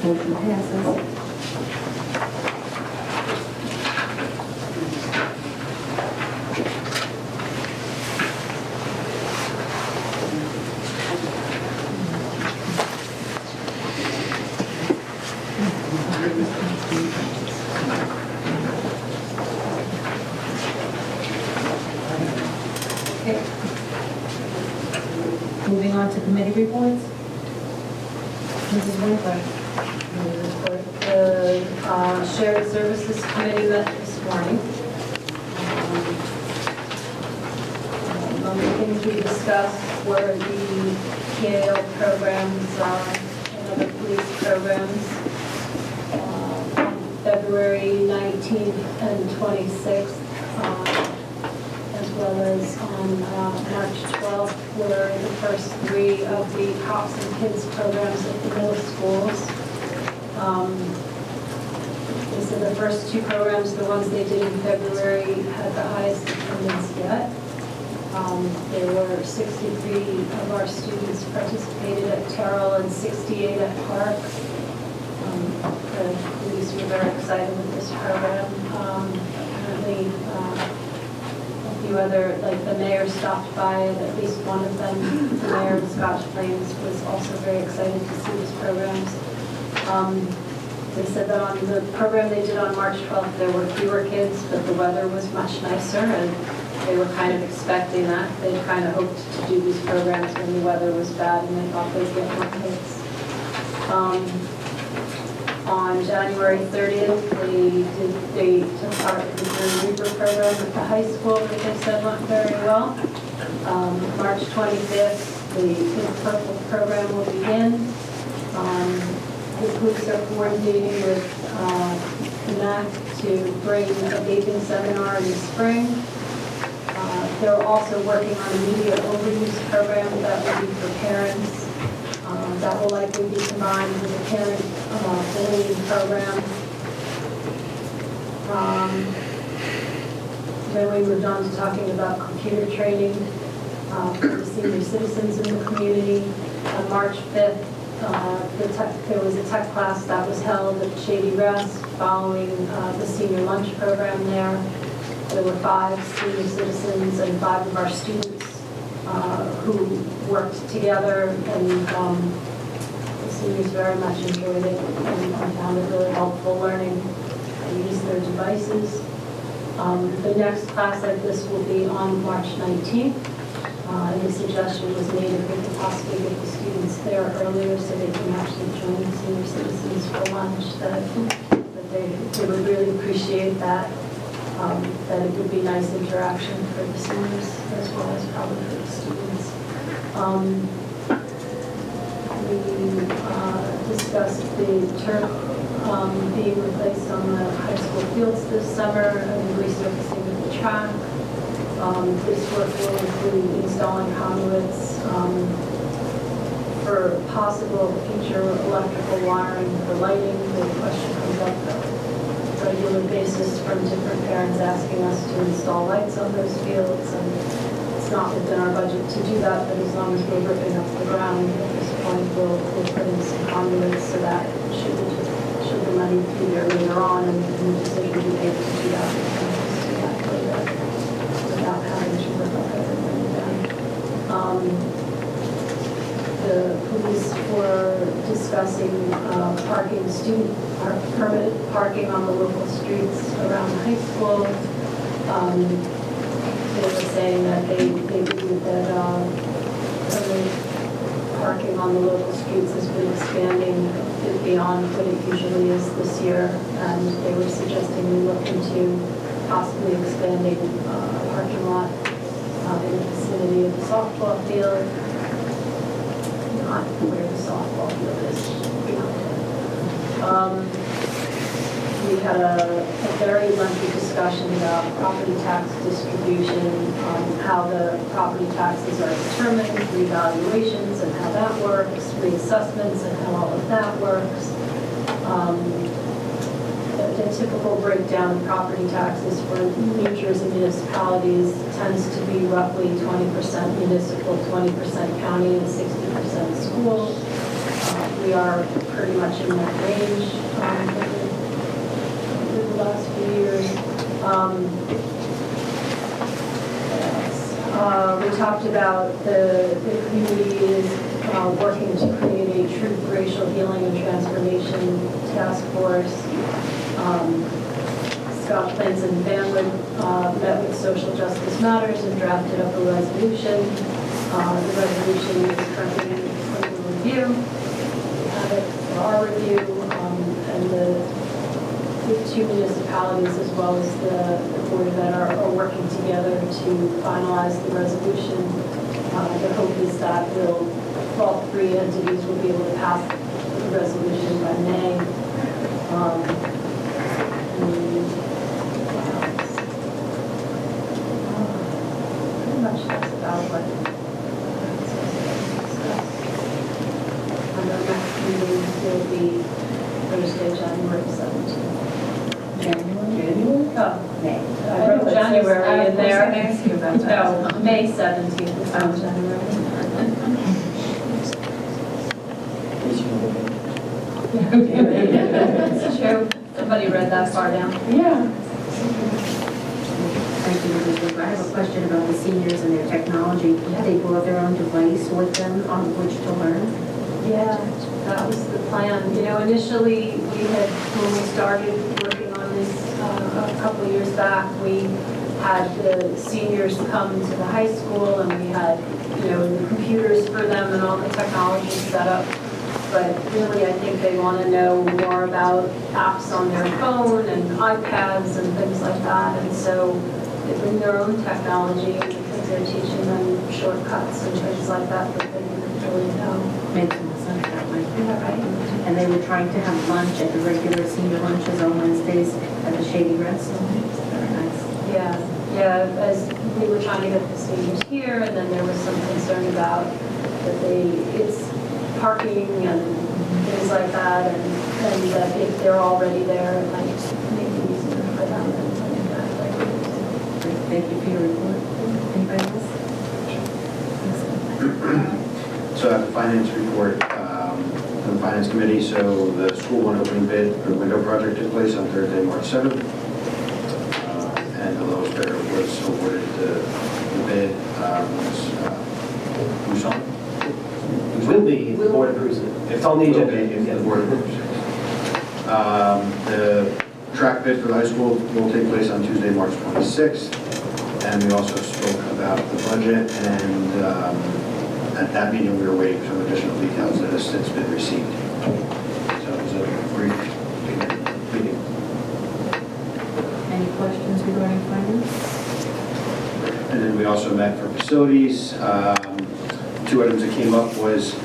Motion passes. Okay. Moving on to committee reports. Mrs. Winkler? The Shared Services Committee met this morning. The things we discussed were the PAL programs and other police programs. On February 19th and 26th, as well as on March 12th, were the first three of the Cops and Kids programs at the middle schools. They said the first two programs, the ones they did in February, had the highest attendance yet. There were 63 of our students participated at Terrell and 68 at Park. The police were very excited with this program. Apparently, a few other, like the mayor stopped by, and at least one of them, the mayor of Scotch Plains, was also very excited to see these programs. They said that on the program they did on March 12th, there were fewer kids, but the weather was much nicer, and they were kind of expecting that. They kind of hoped to do these programs when the weather was bad, and they thought they'd get more kids. On January 30th, they took part in the Green Reaper program at the high school, which they said went very well. March 25th, the Pink Purple program will begin. The police are coordinating with NAC to bring a vaping seminar in the spring. They're also working on a media overuse program that will be for parents. That will likely be combined with a parent bullying program. Then we moved on to talking about computer training for the senior citizens in the community. On March 5th, there was a tech class that was held at Shady Rest following the senior lunch program there. There were 5 senior citizens and 5 of our students who worked together, and the seniors very much enjoyed it and found it really helpful learning to use their devices. The next class like this will be on March 19th. And the suggestion was made if we could possibly get the students there earlier so they can actually join the senior citizens for lunch, that they would really appreciate that. That it would be nice interaction for the seniors as well as probably for the students. We discussed the turf being replaced on the high school fields this summer and resurfacing of the track. This work will include installing conduits for possible future electrical wiring for lighting. The question comes up on a regular basis from different parents asking us to install lights on those fields, and it's not within our budget to do that, but as long as we're ripping up the ground at this point, we'll put in some conduits so that should the money be there later on and the decision be made to do that, we can just do that later. the police were discussing permanent parking on the local streets around the high school. They were saying that they believe that permanent parking on the local streets has been expanding beyond what it usually is this year, and they were suggesting we look into possibly expanding a parking lot in the vicinity of the softball field, not where the softball field is. We had a very lengthy discussion about property tax distribution, how the property taxes are determined, revaluations and how that works, reassessments and how all of that works. The typical breakdown of property taxes for New Jersey municipalities tends to be roughly 20% municipal, 20% county, and 60% school. We are pretty much in that range over the last few years. We talked about the community is working to create a truth, racial healing, and transformation task force. Scotch Plains and Fanwood met with Social Justice Matters and drafted up a resolution. The resolution is currently under review. We have it for our review, and the two municipalities as well as the board that are working together to finalize the resolution. The hope is that all three entities will be able to pass the resolution by May. Pretty much that's about what and the next meeting will be Thursday, January 17th. January? Oh, May. I wrote January in there. I was going to ask you about that. No, May 17th is not January. It's true. Somebody read that far down. Yeah. Thank you, Elizabeth. I have a question about the seniors and their technology. They brought their own device with them on which to learn? Yeah, that was the plan. You know, initially, when we started working on this a couple of years back, we had the seniors come to the high school and we had, the computers for them and all the technology set up. But really, I think they want to know more about apps on their phone and iPads and things like that. And so they bring their own technology because they're teaching them shortcuts and things like that that they didn't really know. Makes more sense that way. Yeah, right. And they were trying to have lunch at the regular senior lunches on Wednesdays at the Shady Rest. Very nice. Yeah, as we were trying to get the seniors here, and then there was some concern about that it's parking and things like that, and that if they're already there, it might make it easier for them. Thank you for your report. Anybody else? So I have the finance report from the finance committee. So the school one opening bid for the window project took place on Thursday, March 7th. And the lowest bidder was awarded the bid. Busan? Will be, if the board approves it. It's on the agenda. If the board approves it. The track bid for the high school will take place on Tuesday, March 26th. And we also spoke about the budget, and at that meeting, we were waiting for some additional details that have since been received. So it was a brief meeting. Any questions regarding finance? And then we also met for facilities. Two items that came up was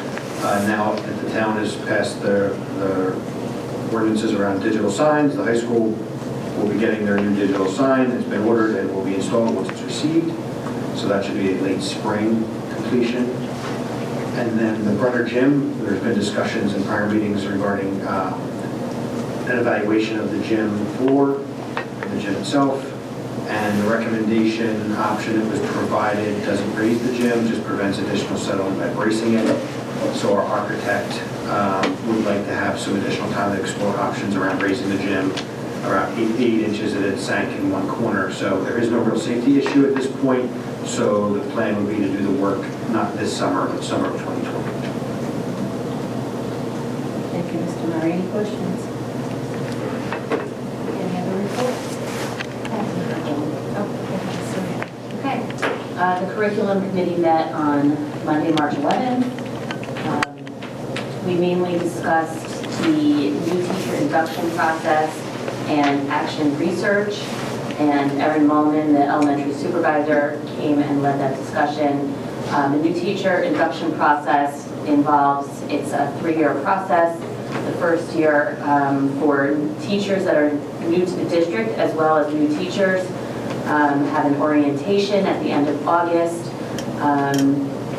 now that the town has passed their ordinances around digital signs, the high school will be getting their new digital sign. It's been ordered and will be installed once it's received. So that should be a late spring completion. And then the Brother Gym, there's been discussions in prior meetings regarding an evaluation of the gym floor, the gym itself. And the recommendation option that was provided doesn't raise the gym, just prevents additional settling by bracing it. So our architect would like to have some additional time to explore options around raising the gym around 8 inches that it sank in one corner. So there is no real safety issue at this point. So the plan would be to do the work not this summer, but summer of 2020. Thank you, Mr. Murray. Any questions? Any other reports? Okay. The curriculum committee met on Monday, March 11th. We mainly discussed the new teacher induction process and action research. And Erin Mullman, the elementary supervisor, came and led that discussion. The new teacher induction process involves, it's a 3-year process. The first year for teachers that are new to the district as well as new teachers have an orientation at the end of August.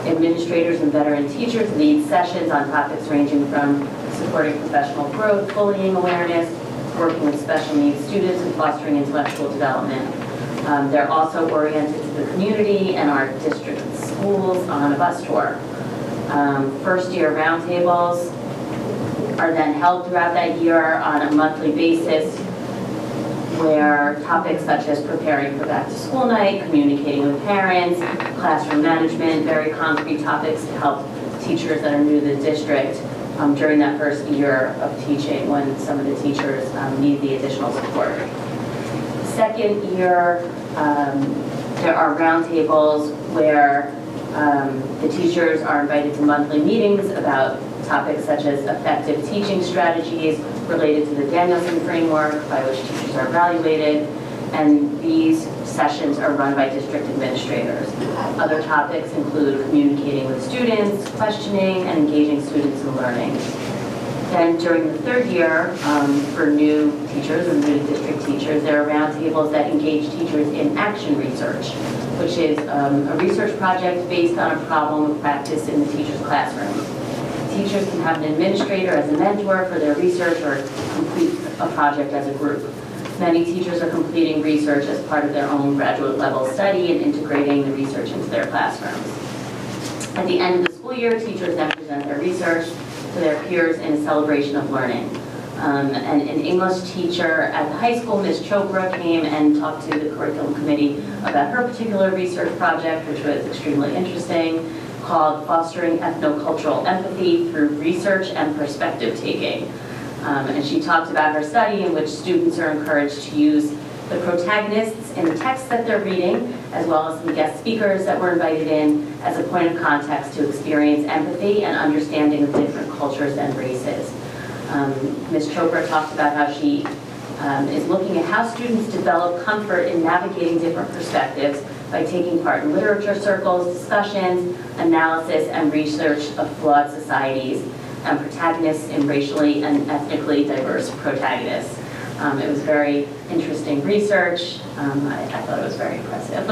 Administrators and veteran teachers lead sessions on topics ranging from supporting professional growth, bullying awareness, working with special needs students, and fostering intellectual development. They're also oriented to the community and our district schools on a bus tour. First year roundtables are then held throughout that year on a monthly basis, where topics such as preparing for back to school night, communicating with parents, classroom management, very concrete topics to help teachers that are new to the district during that first year of teaching when some of the teachers need the additional support. Second year, there are roundtables where the teachers are invited to monthly meetings about topics such as effective teaching strategies related to the Danielson framework by which teachers are evaluated, and these sessions are run by district administrators. Other topics include communicating with students, questioning, and engaging students in learning. Then during the third year, for new teachers or new district teachers, there are roundtables that engage teachers in action research, which is a research project based on a problem of practice in the teacher's classroom. Teachers can have an administrator as a mentor for their research or complete a project as a group. Many teachers are completing research as part of their own graduate level study and integrating the research into their classrooms. At the end of the school year, teachers then present their research to their peers in a celebration of learning. And an English teacher at the high school, Ms. Chopra, came and talked to the curriculum committee about her particular research project, which was extremely interesting, called Fostering Ethnocultural Empathy Through Research and Perspective Taking. And she talked about her study in which students are encouraged to use the protagonists in the text that they're reading, as well as the guest speakers that were invited in, as a point of context to experience empathy and understanding of different cultures and races. Ms. Chopra talked about how she is looking at how students develop comfort in navigating different perspectives by taking part in literature circles, discussions, analysis, and research of flawed societies and protagonists in racially and ethnically diverse protagonists. It was very interesting research. I thought it was very impressive.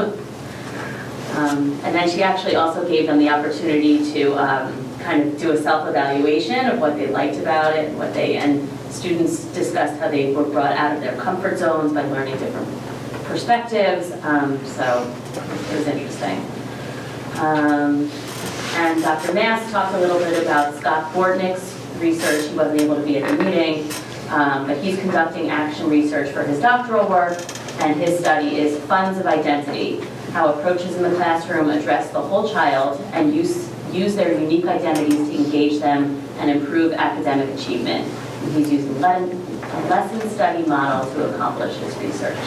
And then she actually also gave them the opportunity to kind of do a self-evaluation of what they liked about it, and students discussed how they were brought out of their comfort zones by learning different perspectives. So it was interesting. And Dr. Mass talked a little bit about Scott Bortnick's research. He wasn't able to be at the meeting, but he's conducting action research for his doctoral work, and his study is Funds of Identity, how approaches in the classroom address the whole child and use their unique identities to engage them and improve academic achievement. And he's using a lesson study model to accomplish his research.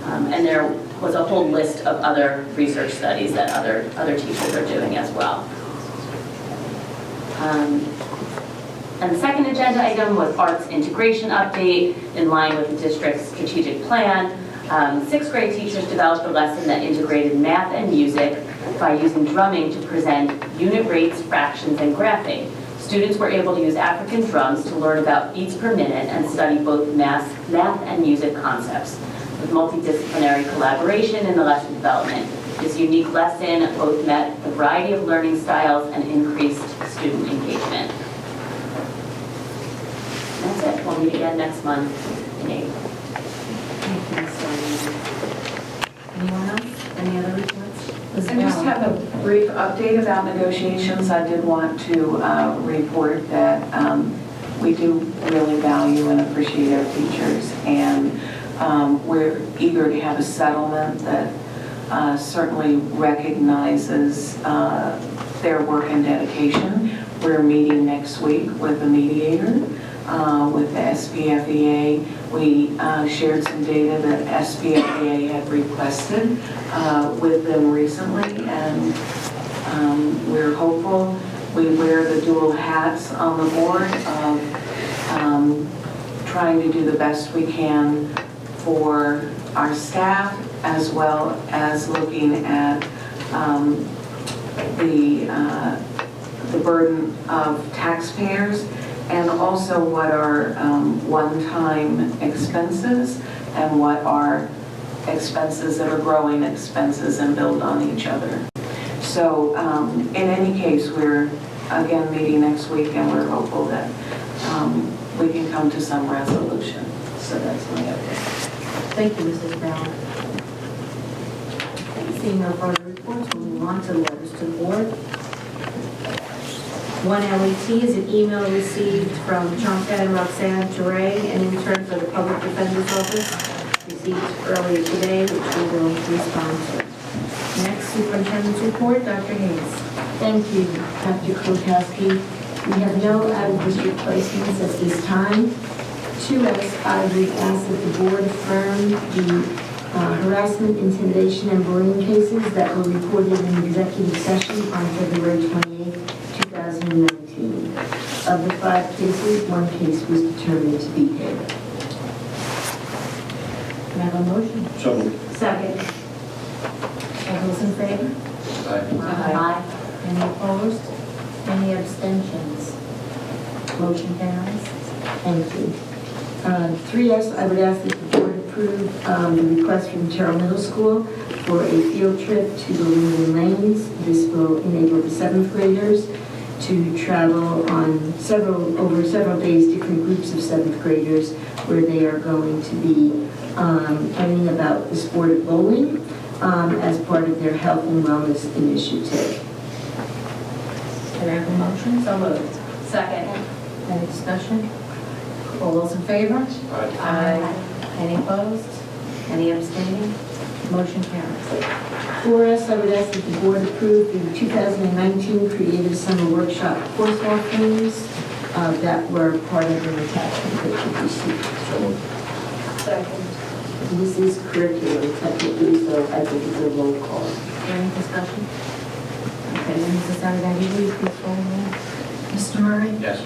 And there was a whole list of other research studies that other teachers are doing as well. And the second agenda item was arts integration update in line with the district's strategic plan. Sixth grade teachers developed a lesson that integrated math and music by using drumming to present unit rates, fractions, and graphing. Students were able to use African drums to learn about beats per minute and study both math and music concepts, with multidisciplinary collaboration in the lesson development. This unique lesson both met the variety of learning styles and increased student engagement. And that's it. We'll meet again next month in April. Anyone else? Any other reports? I just have a brief update about negotiations. I did want to report that we do really value and appreciate our teachers, and we're eager to have a settlement that certainly recognizes their work and dedication. We're meeting next week with a mediator, with the SBFEA. We shared some data that SBFEA had requested with them recently, and we're hopeful. We wear the dual hats on the board of trying to do the best we can for our staff, as well as looking at the burden of taxpayers, and also what are one-time expenses and what are expenses that are growing expenses and build on each other. So in any case, we're again meeting next week, and we're hopeful that we can come to some resolution. So that's my update. Thank you, Mrs. Brown. Seeing no further reports, we'll move on to letters to the board. One LET is an email received from Chonka and Roxanne Duray, an intern for the Public Defender's Office, received earlier today, which we will respond to. Next, Superintendent's report, Dr. Hayes. Thank you, Dr. Krokowski. We have no out-of-district placements at this time. 2S, I would ask that the board affirm the harassment, intimidation, and bullying cases that were reported in executive session on February 28, 2019. Of the 5 cases, 1 case was determined to be hid. Can I have a motion? So moved. Second. All those in favor? Aye. Any opposed? Any abstentions? Motion carries. Thank you. 3S, I would ask that the board approve the request from Terrell Middle School for a field trip to the Linden Lanes. This will enable the 7th graders to travel on over several days, different groups of 7th graders, where they are going to be learning about the sport of bowling as part of their health and wellness initiative. Can I have a motion? So moved. Second. Any discussion? All those in favor? Aye. Any opposed? Any abstaining? Motion carries. 4S, I would ask that the board approve the 2019 Creative Summer Workshop course offerings that were part of the attachment that you received. Second. This is curriculum technically, so I think it's a roll call. Any discussion? Okay, then Mrs. Saragani, will you please call the roll? Mr. Murray? Yes.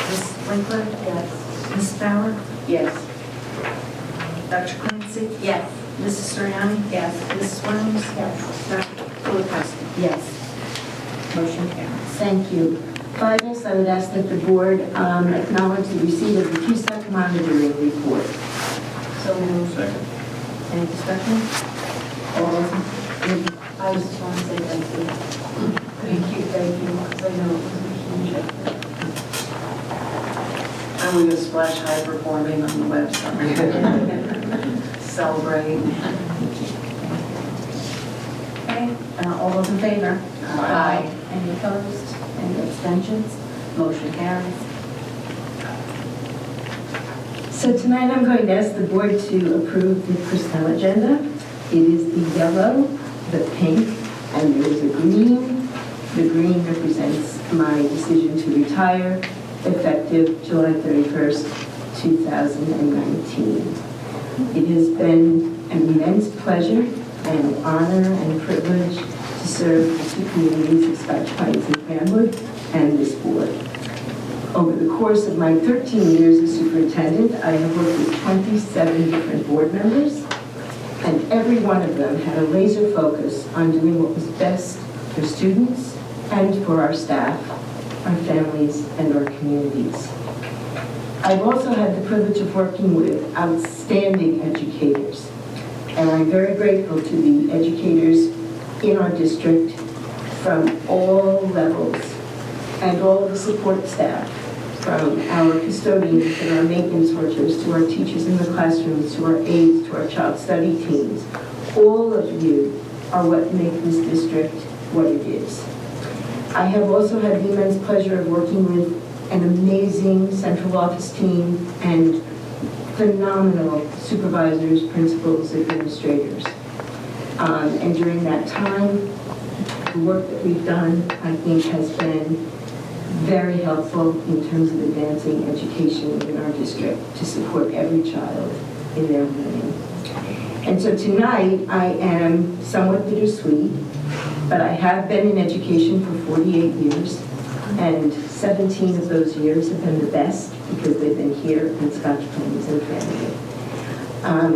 Ms. Winkler? Yes. Ms. Bauer? Yes. Dr. Clancy? Yes. Mrs. Soriani? Yes. Mrs. Williams? Yes. Dr. Kulikowski? Yes. Motion carries. Thank you. 5S, I would ask that the board acknowledge the receipt of the CUSAC monitoring report. So moved. Second. Any discussion? All those in favor? I just want to say thank you. Thank you, because I know it was a huge effort. And we just splash high performing on the website. Celebrate. Okay, all those in favor? Aye. Any opposed? Any abstentions? Motion carries. So tonight I'm going to ask the board to approve the personnel agenda. It is the yellow, the pink, and there is a green. The green represents my decision to retire, effective July 31st, 2019. It has been an immense pleasure and honor and privilege to serve the 2 communities of Scotch Pines and Fanwood and this board. Over the course of my 13 years as superintendent, I have worked with 27 different board members, and every one of them had a laser focus on doing what was best for students and for our staff, our families, and our communities. I've also had the privilege of working with outstanding educators, and I'm very grateful to the educators in our district from all levels and all of the support staff, from our custodians and our maintenance workers to our teachers in the classrooms, to our aides, to our child study teams. All of you are what make this district what it is. I have also had the immense pleasure of working with an amazing central office team and phenomenal supervisors, principals, administrators. And during that time, the work that we've done, I think, has been very helpful in terms of advancing education within our district to support every child in their learning. And so tonight, I am somewhat bittersweet, but I have been in education for 48 years, and 17 of those years have been the best because they've been here in Scotch Plains and Fanwood.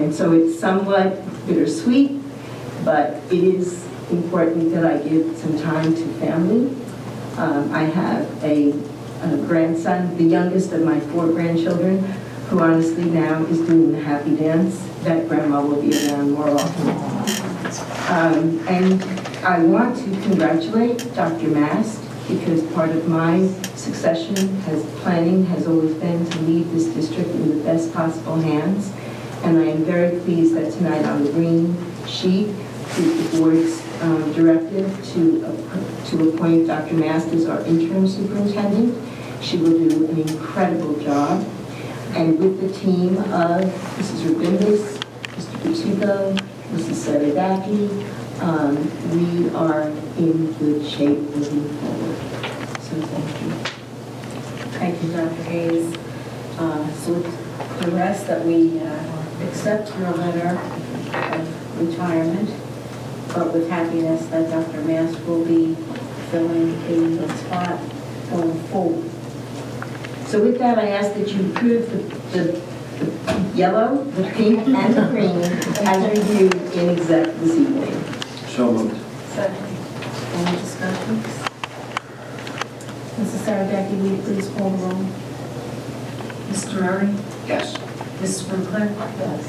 And so it's somewhat bittersweet, but it is important that I give some time to family. I have a grandson, the youngest of my 4 grandchildren, who honestly now is doing the happy dance. That grandma will be around more often. And I want to congratulate Dr. Mast, because part of my succession planning has always been to leave this district in the best possible hands. And I am very pleased that tonight on the green sheet is the board's directive to appoint Dr. Mast as our interim superintendent. She will do an incredible job. And with the team of Mrs. Rabindis, Mr. Buccico, Mrs. Saradaki, we are in good shape moving forward. So thank you. Thank you, Dr. Hayes. So with the rest that we accept your letter of retirement, but with happiness that Dr. Mast will be filling a spot going forward. So with that, I ask that you approve the yellow, the pink, and the green as reviewed in exec this evening. So moved. Second. Any discussions? Mrs. Saradaki, will you please call the roll? Mr. Murray? Yes. Mrs. Winkler? Yes.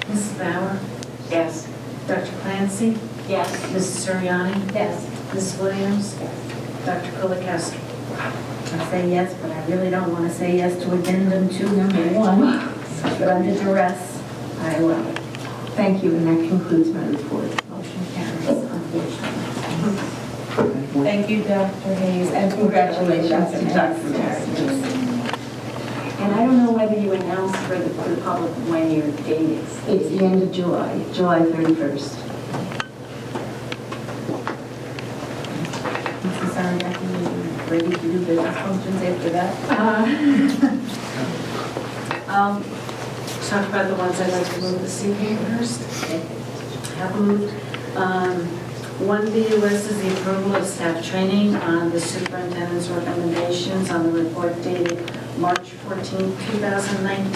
Mrs. Bauer? Yes. Dr. Clancy? Yes. Mrs. Suriani? Yes. Mrs. Williams? Dr. Kulikowski? I say yes, but I really don't want to say yes to addendum 2, number 1. But under duress, I will. Thank you, and that concludes my report. Motion carries, unfortunately. Thank you, Dr. Hayes, and Congratulations to Dr. Mast. And I don't know whether you announced for the public when your date is. It's the end of July, July 31st. Mrs. Saradaki, are you ready to do business functions after that? Talk about the ones I'd like to move this evening first. Have moved. 1BUS is the approval of staff training on the superintendent's recommendations on the report dated March 14, 2019.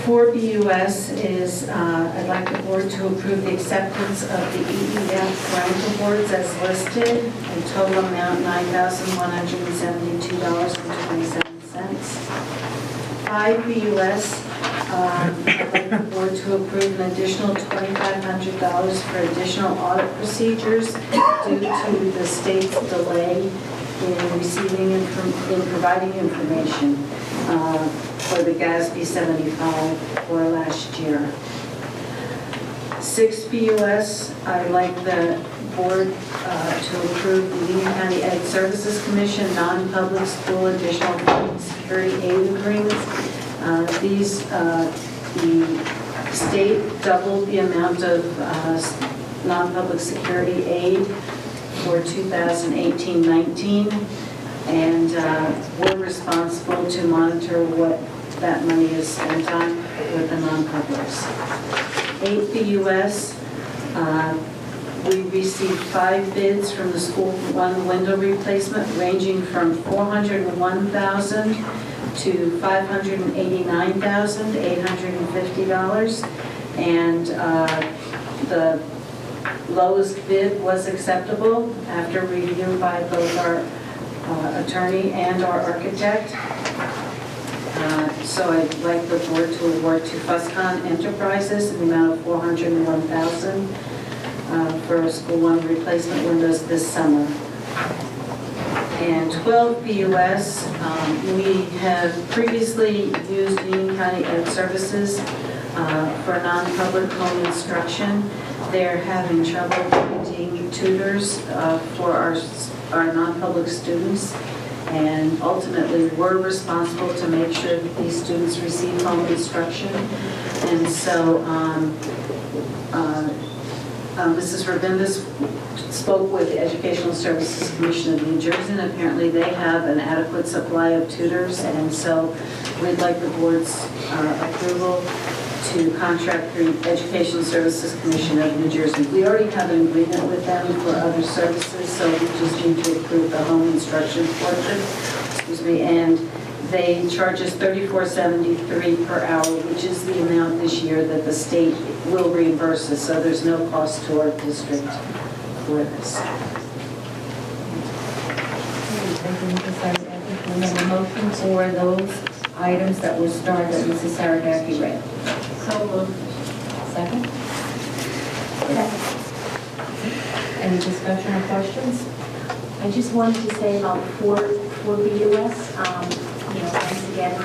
4BUS is, I'd like the board to approve the acceptance of the EEF parental boards as listed, in total amount $9,172.27. 5BUS, I'd like the board to approve an additional $2,500 for additional audit procedures due to the state's delay in receiving, in providing information for the GASB 75 for last year. 6BUS, I'd like the board to approve the Union County Ed Services Commission non-public school additional security aid agreements. The state doubled the amount of non-public security aid for 2018-19, and we're responsible to monitor what that money is spent on with the non-publics. 8BUS, we received 5 bids from the School 1 window replacement ranging from $401,000 to $589,850, and the lowest bid was acceptable after review by both our attorney and our architect. So I'd like the board to award to Fuscon Enterprises in the amount of $401,000 for School 1 replacement windows this summer. And 12BUS, we have previously used Union County Ed Services for non-public home instruction. They're having trouble finding tutors for our non-public students, and ultimately we're responsible to make sure that these students receive home instruction. And so Mrs. Rabindus spoke with the Educational Services Commission of New Jersey, and apparently they have an adequate supply of tutors, and so we'd like the board's approval to contract through Educational Services Commission of New Jersey. We already have an agreement with them for other services, so we just need to approve the home instruction portion, and they charge us $34.73 per hour, which is the amount this year that the state will reimburse us, so there's no cost to our district for this. Thank you, Mrs. Saragaki. We have a motion for those items that were started that Mrs. Saragaki read. So moved. Second? Any discussion or questions? I just wanted to say about for BUS, thanks again to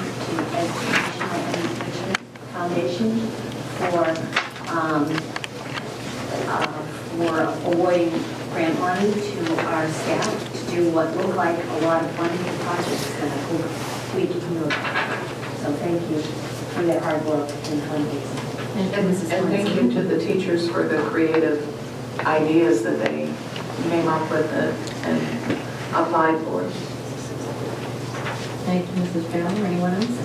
Educational and Nutrition Foundation for awarding grant money to our staff to do what look like a lot of wonderful projects that I hope we can do. So thank you for their hard work and fundraising. And thank you to the teachers for the creative ideas that they came up with and applied for. Thank you, Mrs. Brown. Anyone else?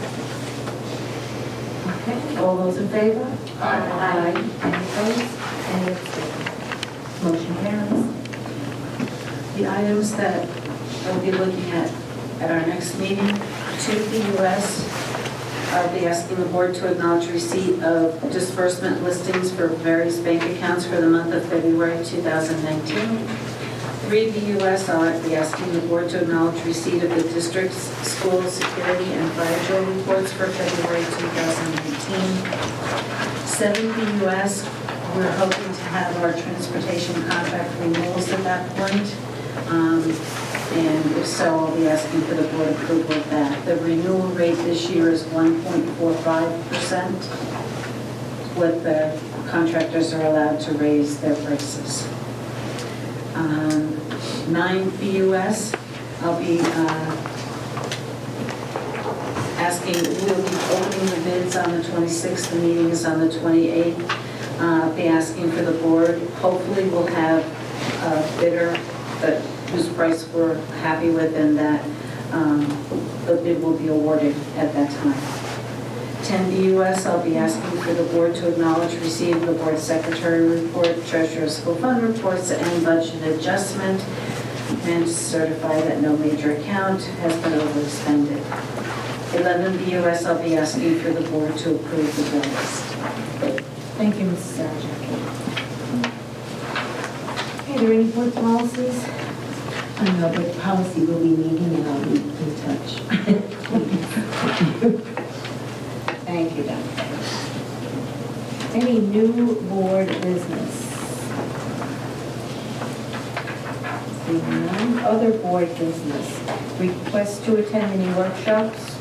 Okay, all those in favor? Aye. Any opposed? Any abstained? Motion carries. The items that I'll be looking at our next meeting, to the U.S., I'll be asking the board to acknowledge receipt of disbursement listings for various bank accounts for the month of February 2019. 3 BUS, I'll be asking the board to acknowledge receipt of the district's school security and fire drill reports for February 2019. 7 BUS, we're hoping to have our transportation contract renewals at that point. And if so, I'll be asking for the board approval of that. The renewal rate this year is 1.45%. What the contractors are allowed to raise their prices. 9 BUS, I'll be we'll be opening the bids on the 26th, the meeting is on the 28th. I'll be asking for the board, hopefully we'll have a bidder whose price we're happy with, and that the bid will be awarded at that time. 10 BUS, I'll be asking for the board to acknowledge receipt of the board secretary report, treasurer's school fund reports, and budget adjustment, and certify that no major account has been overexpended. 11 BUS, I'll be asking for the board to approve the bill list. Thank you, Mrs. Saragaki. Okay, are there any board policies? I know, but policy will be meeting and I'll be in touch. Thank you, Dr. Any new board business? Seeing none. Other board business? Request to attend any workshops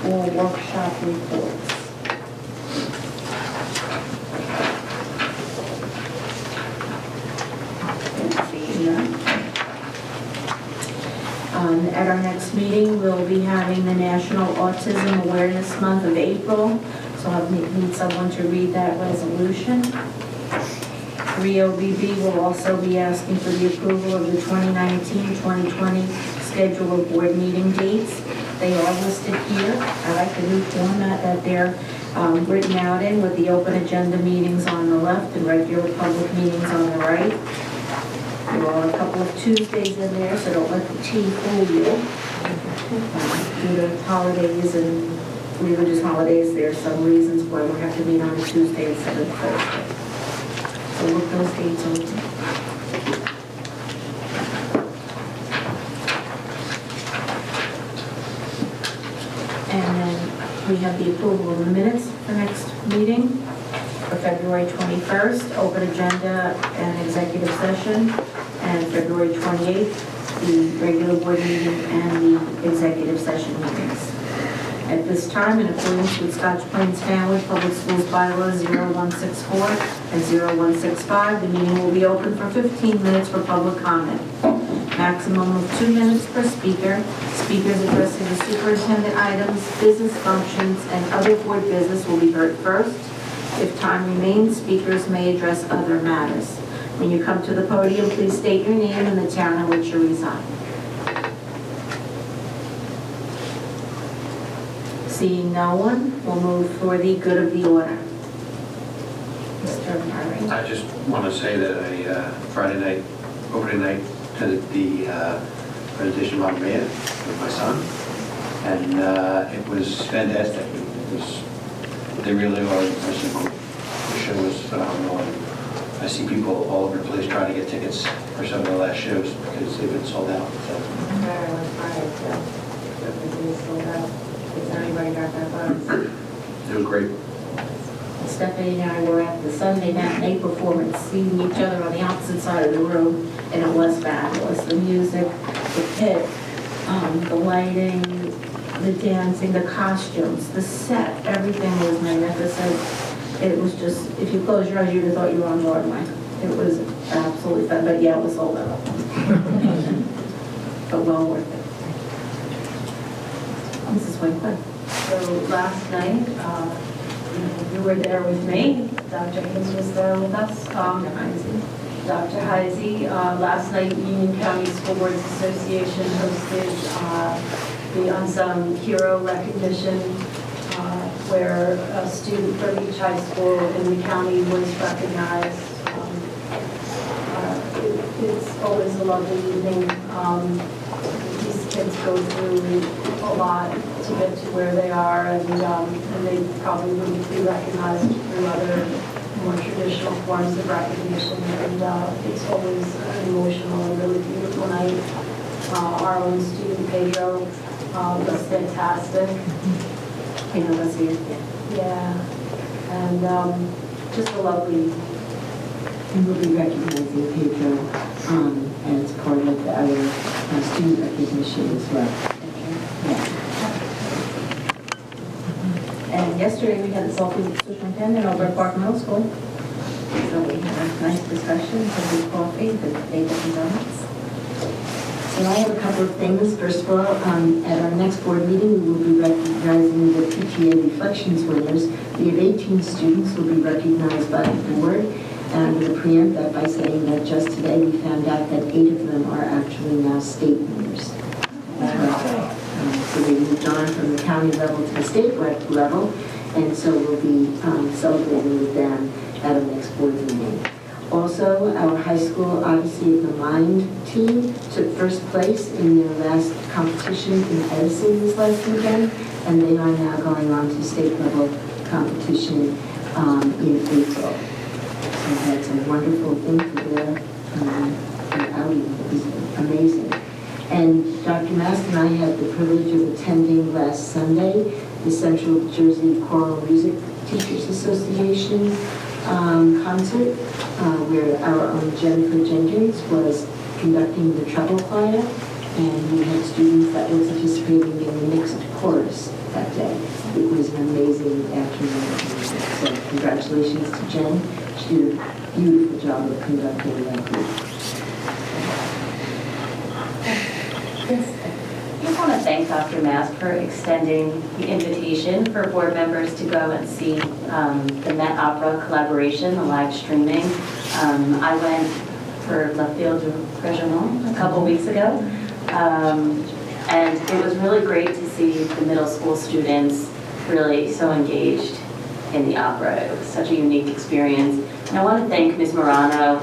or workshop reports? Seeing none. At our next meeting, we'll be having the National Autism Awareness Month of April, so I'll need someone to read that resolution. REOBB will also be asking for the approval of the 2019-2020 schedule of board meeting dates. They are listed here. I like the new format that they're written out in, with the open agenda meetings on the left and regular public meetings on the right. There are a couple of Tuesdays in there, so don't let the T fool you. Due to holidays and religious holidays, there are some reasons why we have to meet on a Tuesday instead of Thursday. So look those dates over. And then we have the approval of the minutes for next meeting for February 21st, open agenda and executive session, and February 28th, the regular board meeting and the executive session meetings. At this time, in accordance with Scotch Plains Fanwood Public Schools Bylaws 0164 and 0165, the meeting will be open for 15 minutes for public comment. Maximum of 2 minutes per speaker. Speakers addressing the superintendent items, business functions, and other board business will be heard first. If time remains, speakers may address other matters. When you come to the podium, please state your name and the town in which you reside. Seeing no one, we'll move for the good of the order. Mr. Murray. I just want to say that I, Friday night, opening night, attended the presentation of Maya with my son, and it was fantastic. They really are impressive. The show was phenomenal, and I see people all over the place trying to get tickets for some of the last shows because they've been sold out. So. Has anybody got that buzz? It was great. Stephanie and I were at the Sunday matinee performance, seeing each other on the opposite side of the room, and it was fabulous. The music, the pit, the lighting, the dancing, the costumes, the set, everything was magnificent. It was just, if you close your eyes, you'd have thought you were on Broadway. It was absolutely fun, but yeah, it was sold out. But well worth it. Mrs. Winkler. So last night, you were there with me. Dr. Hayes was there with us. Dr. Heisey. Last night, Union County School Boards Association hosted the Unsung Hero recognition, where a student from each high school in the county was recognized. It's always a lovely evening. These kids go through a lot to get to where they are, and they probably wouldn't be recognized through other more traditional forms of recognition. And it's always an emotional and really beautiful night. Our own student Pedro was fantastic. You know, that's it. Yeah, and just a lovely. And we'll be recognizing Pedro as part of our student recognition as well. Yeah. And yesterday we had a selfie with the superintendent over at Park Middle School. So we had a nice discussion, some good coffee, the bagels and donuts. So I have a couple of things. First of all, at our next board meeting, we will be recognizing the PTA Reflections winners. We have 18 students who will be recognized by the board. And I'm going to preempt that by saying that just today we found out that 8 of them are actually now state winners. So they moved on from the county level to the state level, and so we'll be celebrating with them at our next board meeting. Also, our high school Odyssey of the Mind team took first place in their last competition in Edison this last weekend, and they are now going on to state level competition in April. So that's a wonderful thing for their outing. It was amazing. And Dr. Mast and I had the privilege of attending last Sunday the Central Jersey Choral Music Teachers Association concert, where our own Jennifer Jenkins was conducting the treble choir, and we had students that were participating in the mixed chorus that day. It was an amazing afternoon. So congratulations to Jen. She did a beautiful job of conducting that group. I just want to thank Dr. Mast for extending the invitation for board members to go and see the Met Opera collaboration, the live streaming. I went for La Field du Régiment a couple weeks ago, and it was really great to see the middle school students really so engaged in the opera. It was such a unique experience. And I want to thank Ms. Morano,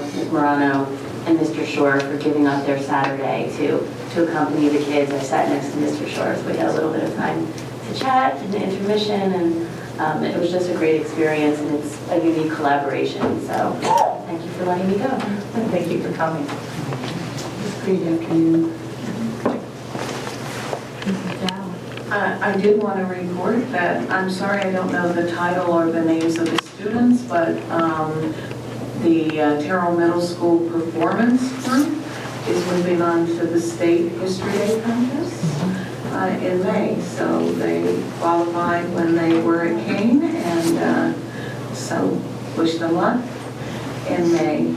and Mr. Shore for giving up their Saturday to accompany the kids. I sat next to Mr. Shore, so we had a little bit of time to chat and intermission, and it was just a great experience, and it's a unique collaboration. So thank you for letting me go. And thank you for coming. It's a great afternoon. I did want to report that, I'm sorry I don't know the title or the names of the students, but the Terrell Middle School performance group is moving on to the State History Day contest in May. So they qualified when they were at Kane, and so wish them luck in May.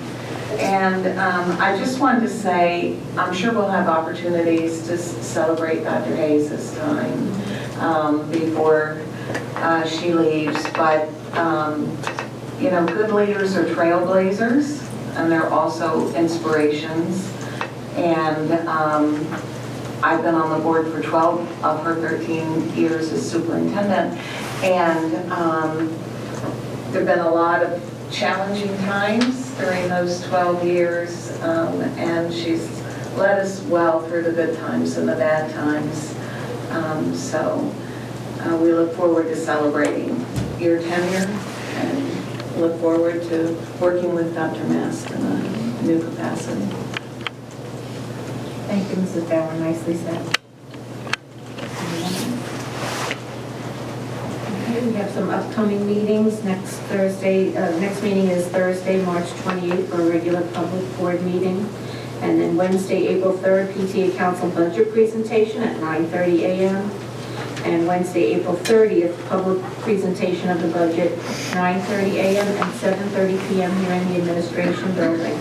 And I just wanted to say, I'm sure we'll have opportunities to celebrate Dr. Hayes this time before she leaves. But, you know, good leaders are trailblazers. and they're also inspirations. And I've been on the board for 12 of her 13 years as superintendent, and there've been a lot of challenging times during those 12 years, and she's led us well through the good times and the bad times. So we look forward to celebrating your tenure and look forward to working with Dr. Mast in a new capacity. Thank you, Mrs. Bauer, nicely said. Okay, we have some upcoming meetings. Next meeting is Thursday, March 28th, for a regular public board meeting. And then Wednesday, April 3rd, PTA Council budget presentation at 9:30 a.m. And Wednesday, April 30th, public presentation of the budget, 9:30 a.m. and 7:30 p.m. here in the administration building.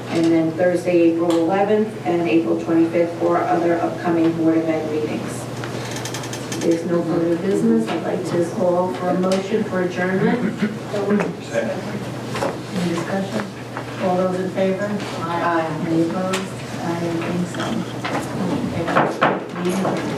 And then Thursday, April 11th and April 25th for other upcoming board event meetings. If there's no further business, I'd like to call for a motion for adjournment. Any discussion? All those in favor? Aye. Any opposed? I think so. Motion carries. Meeting adjourned.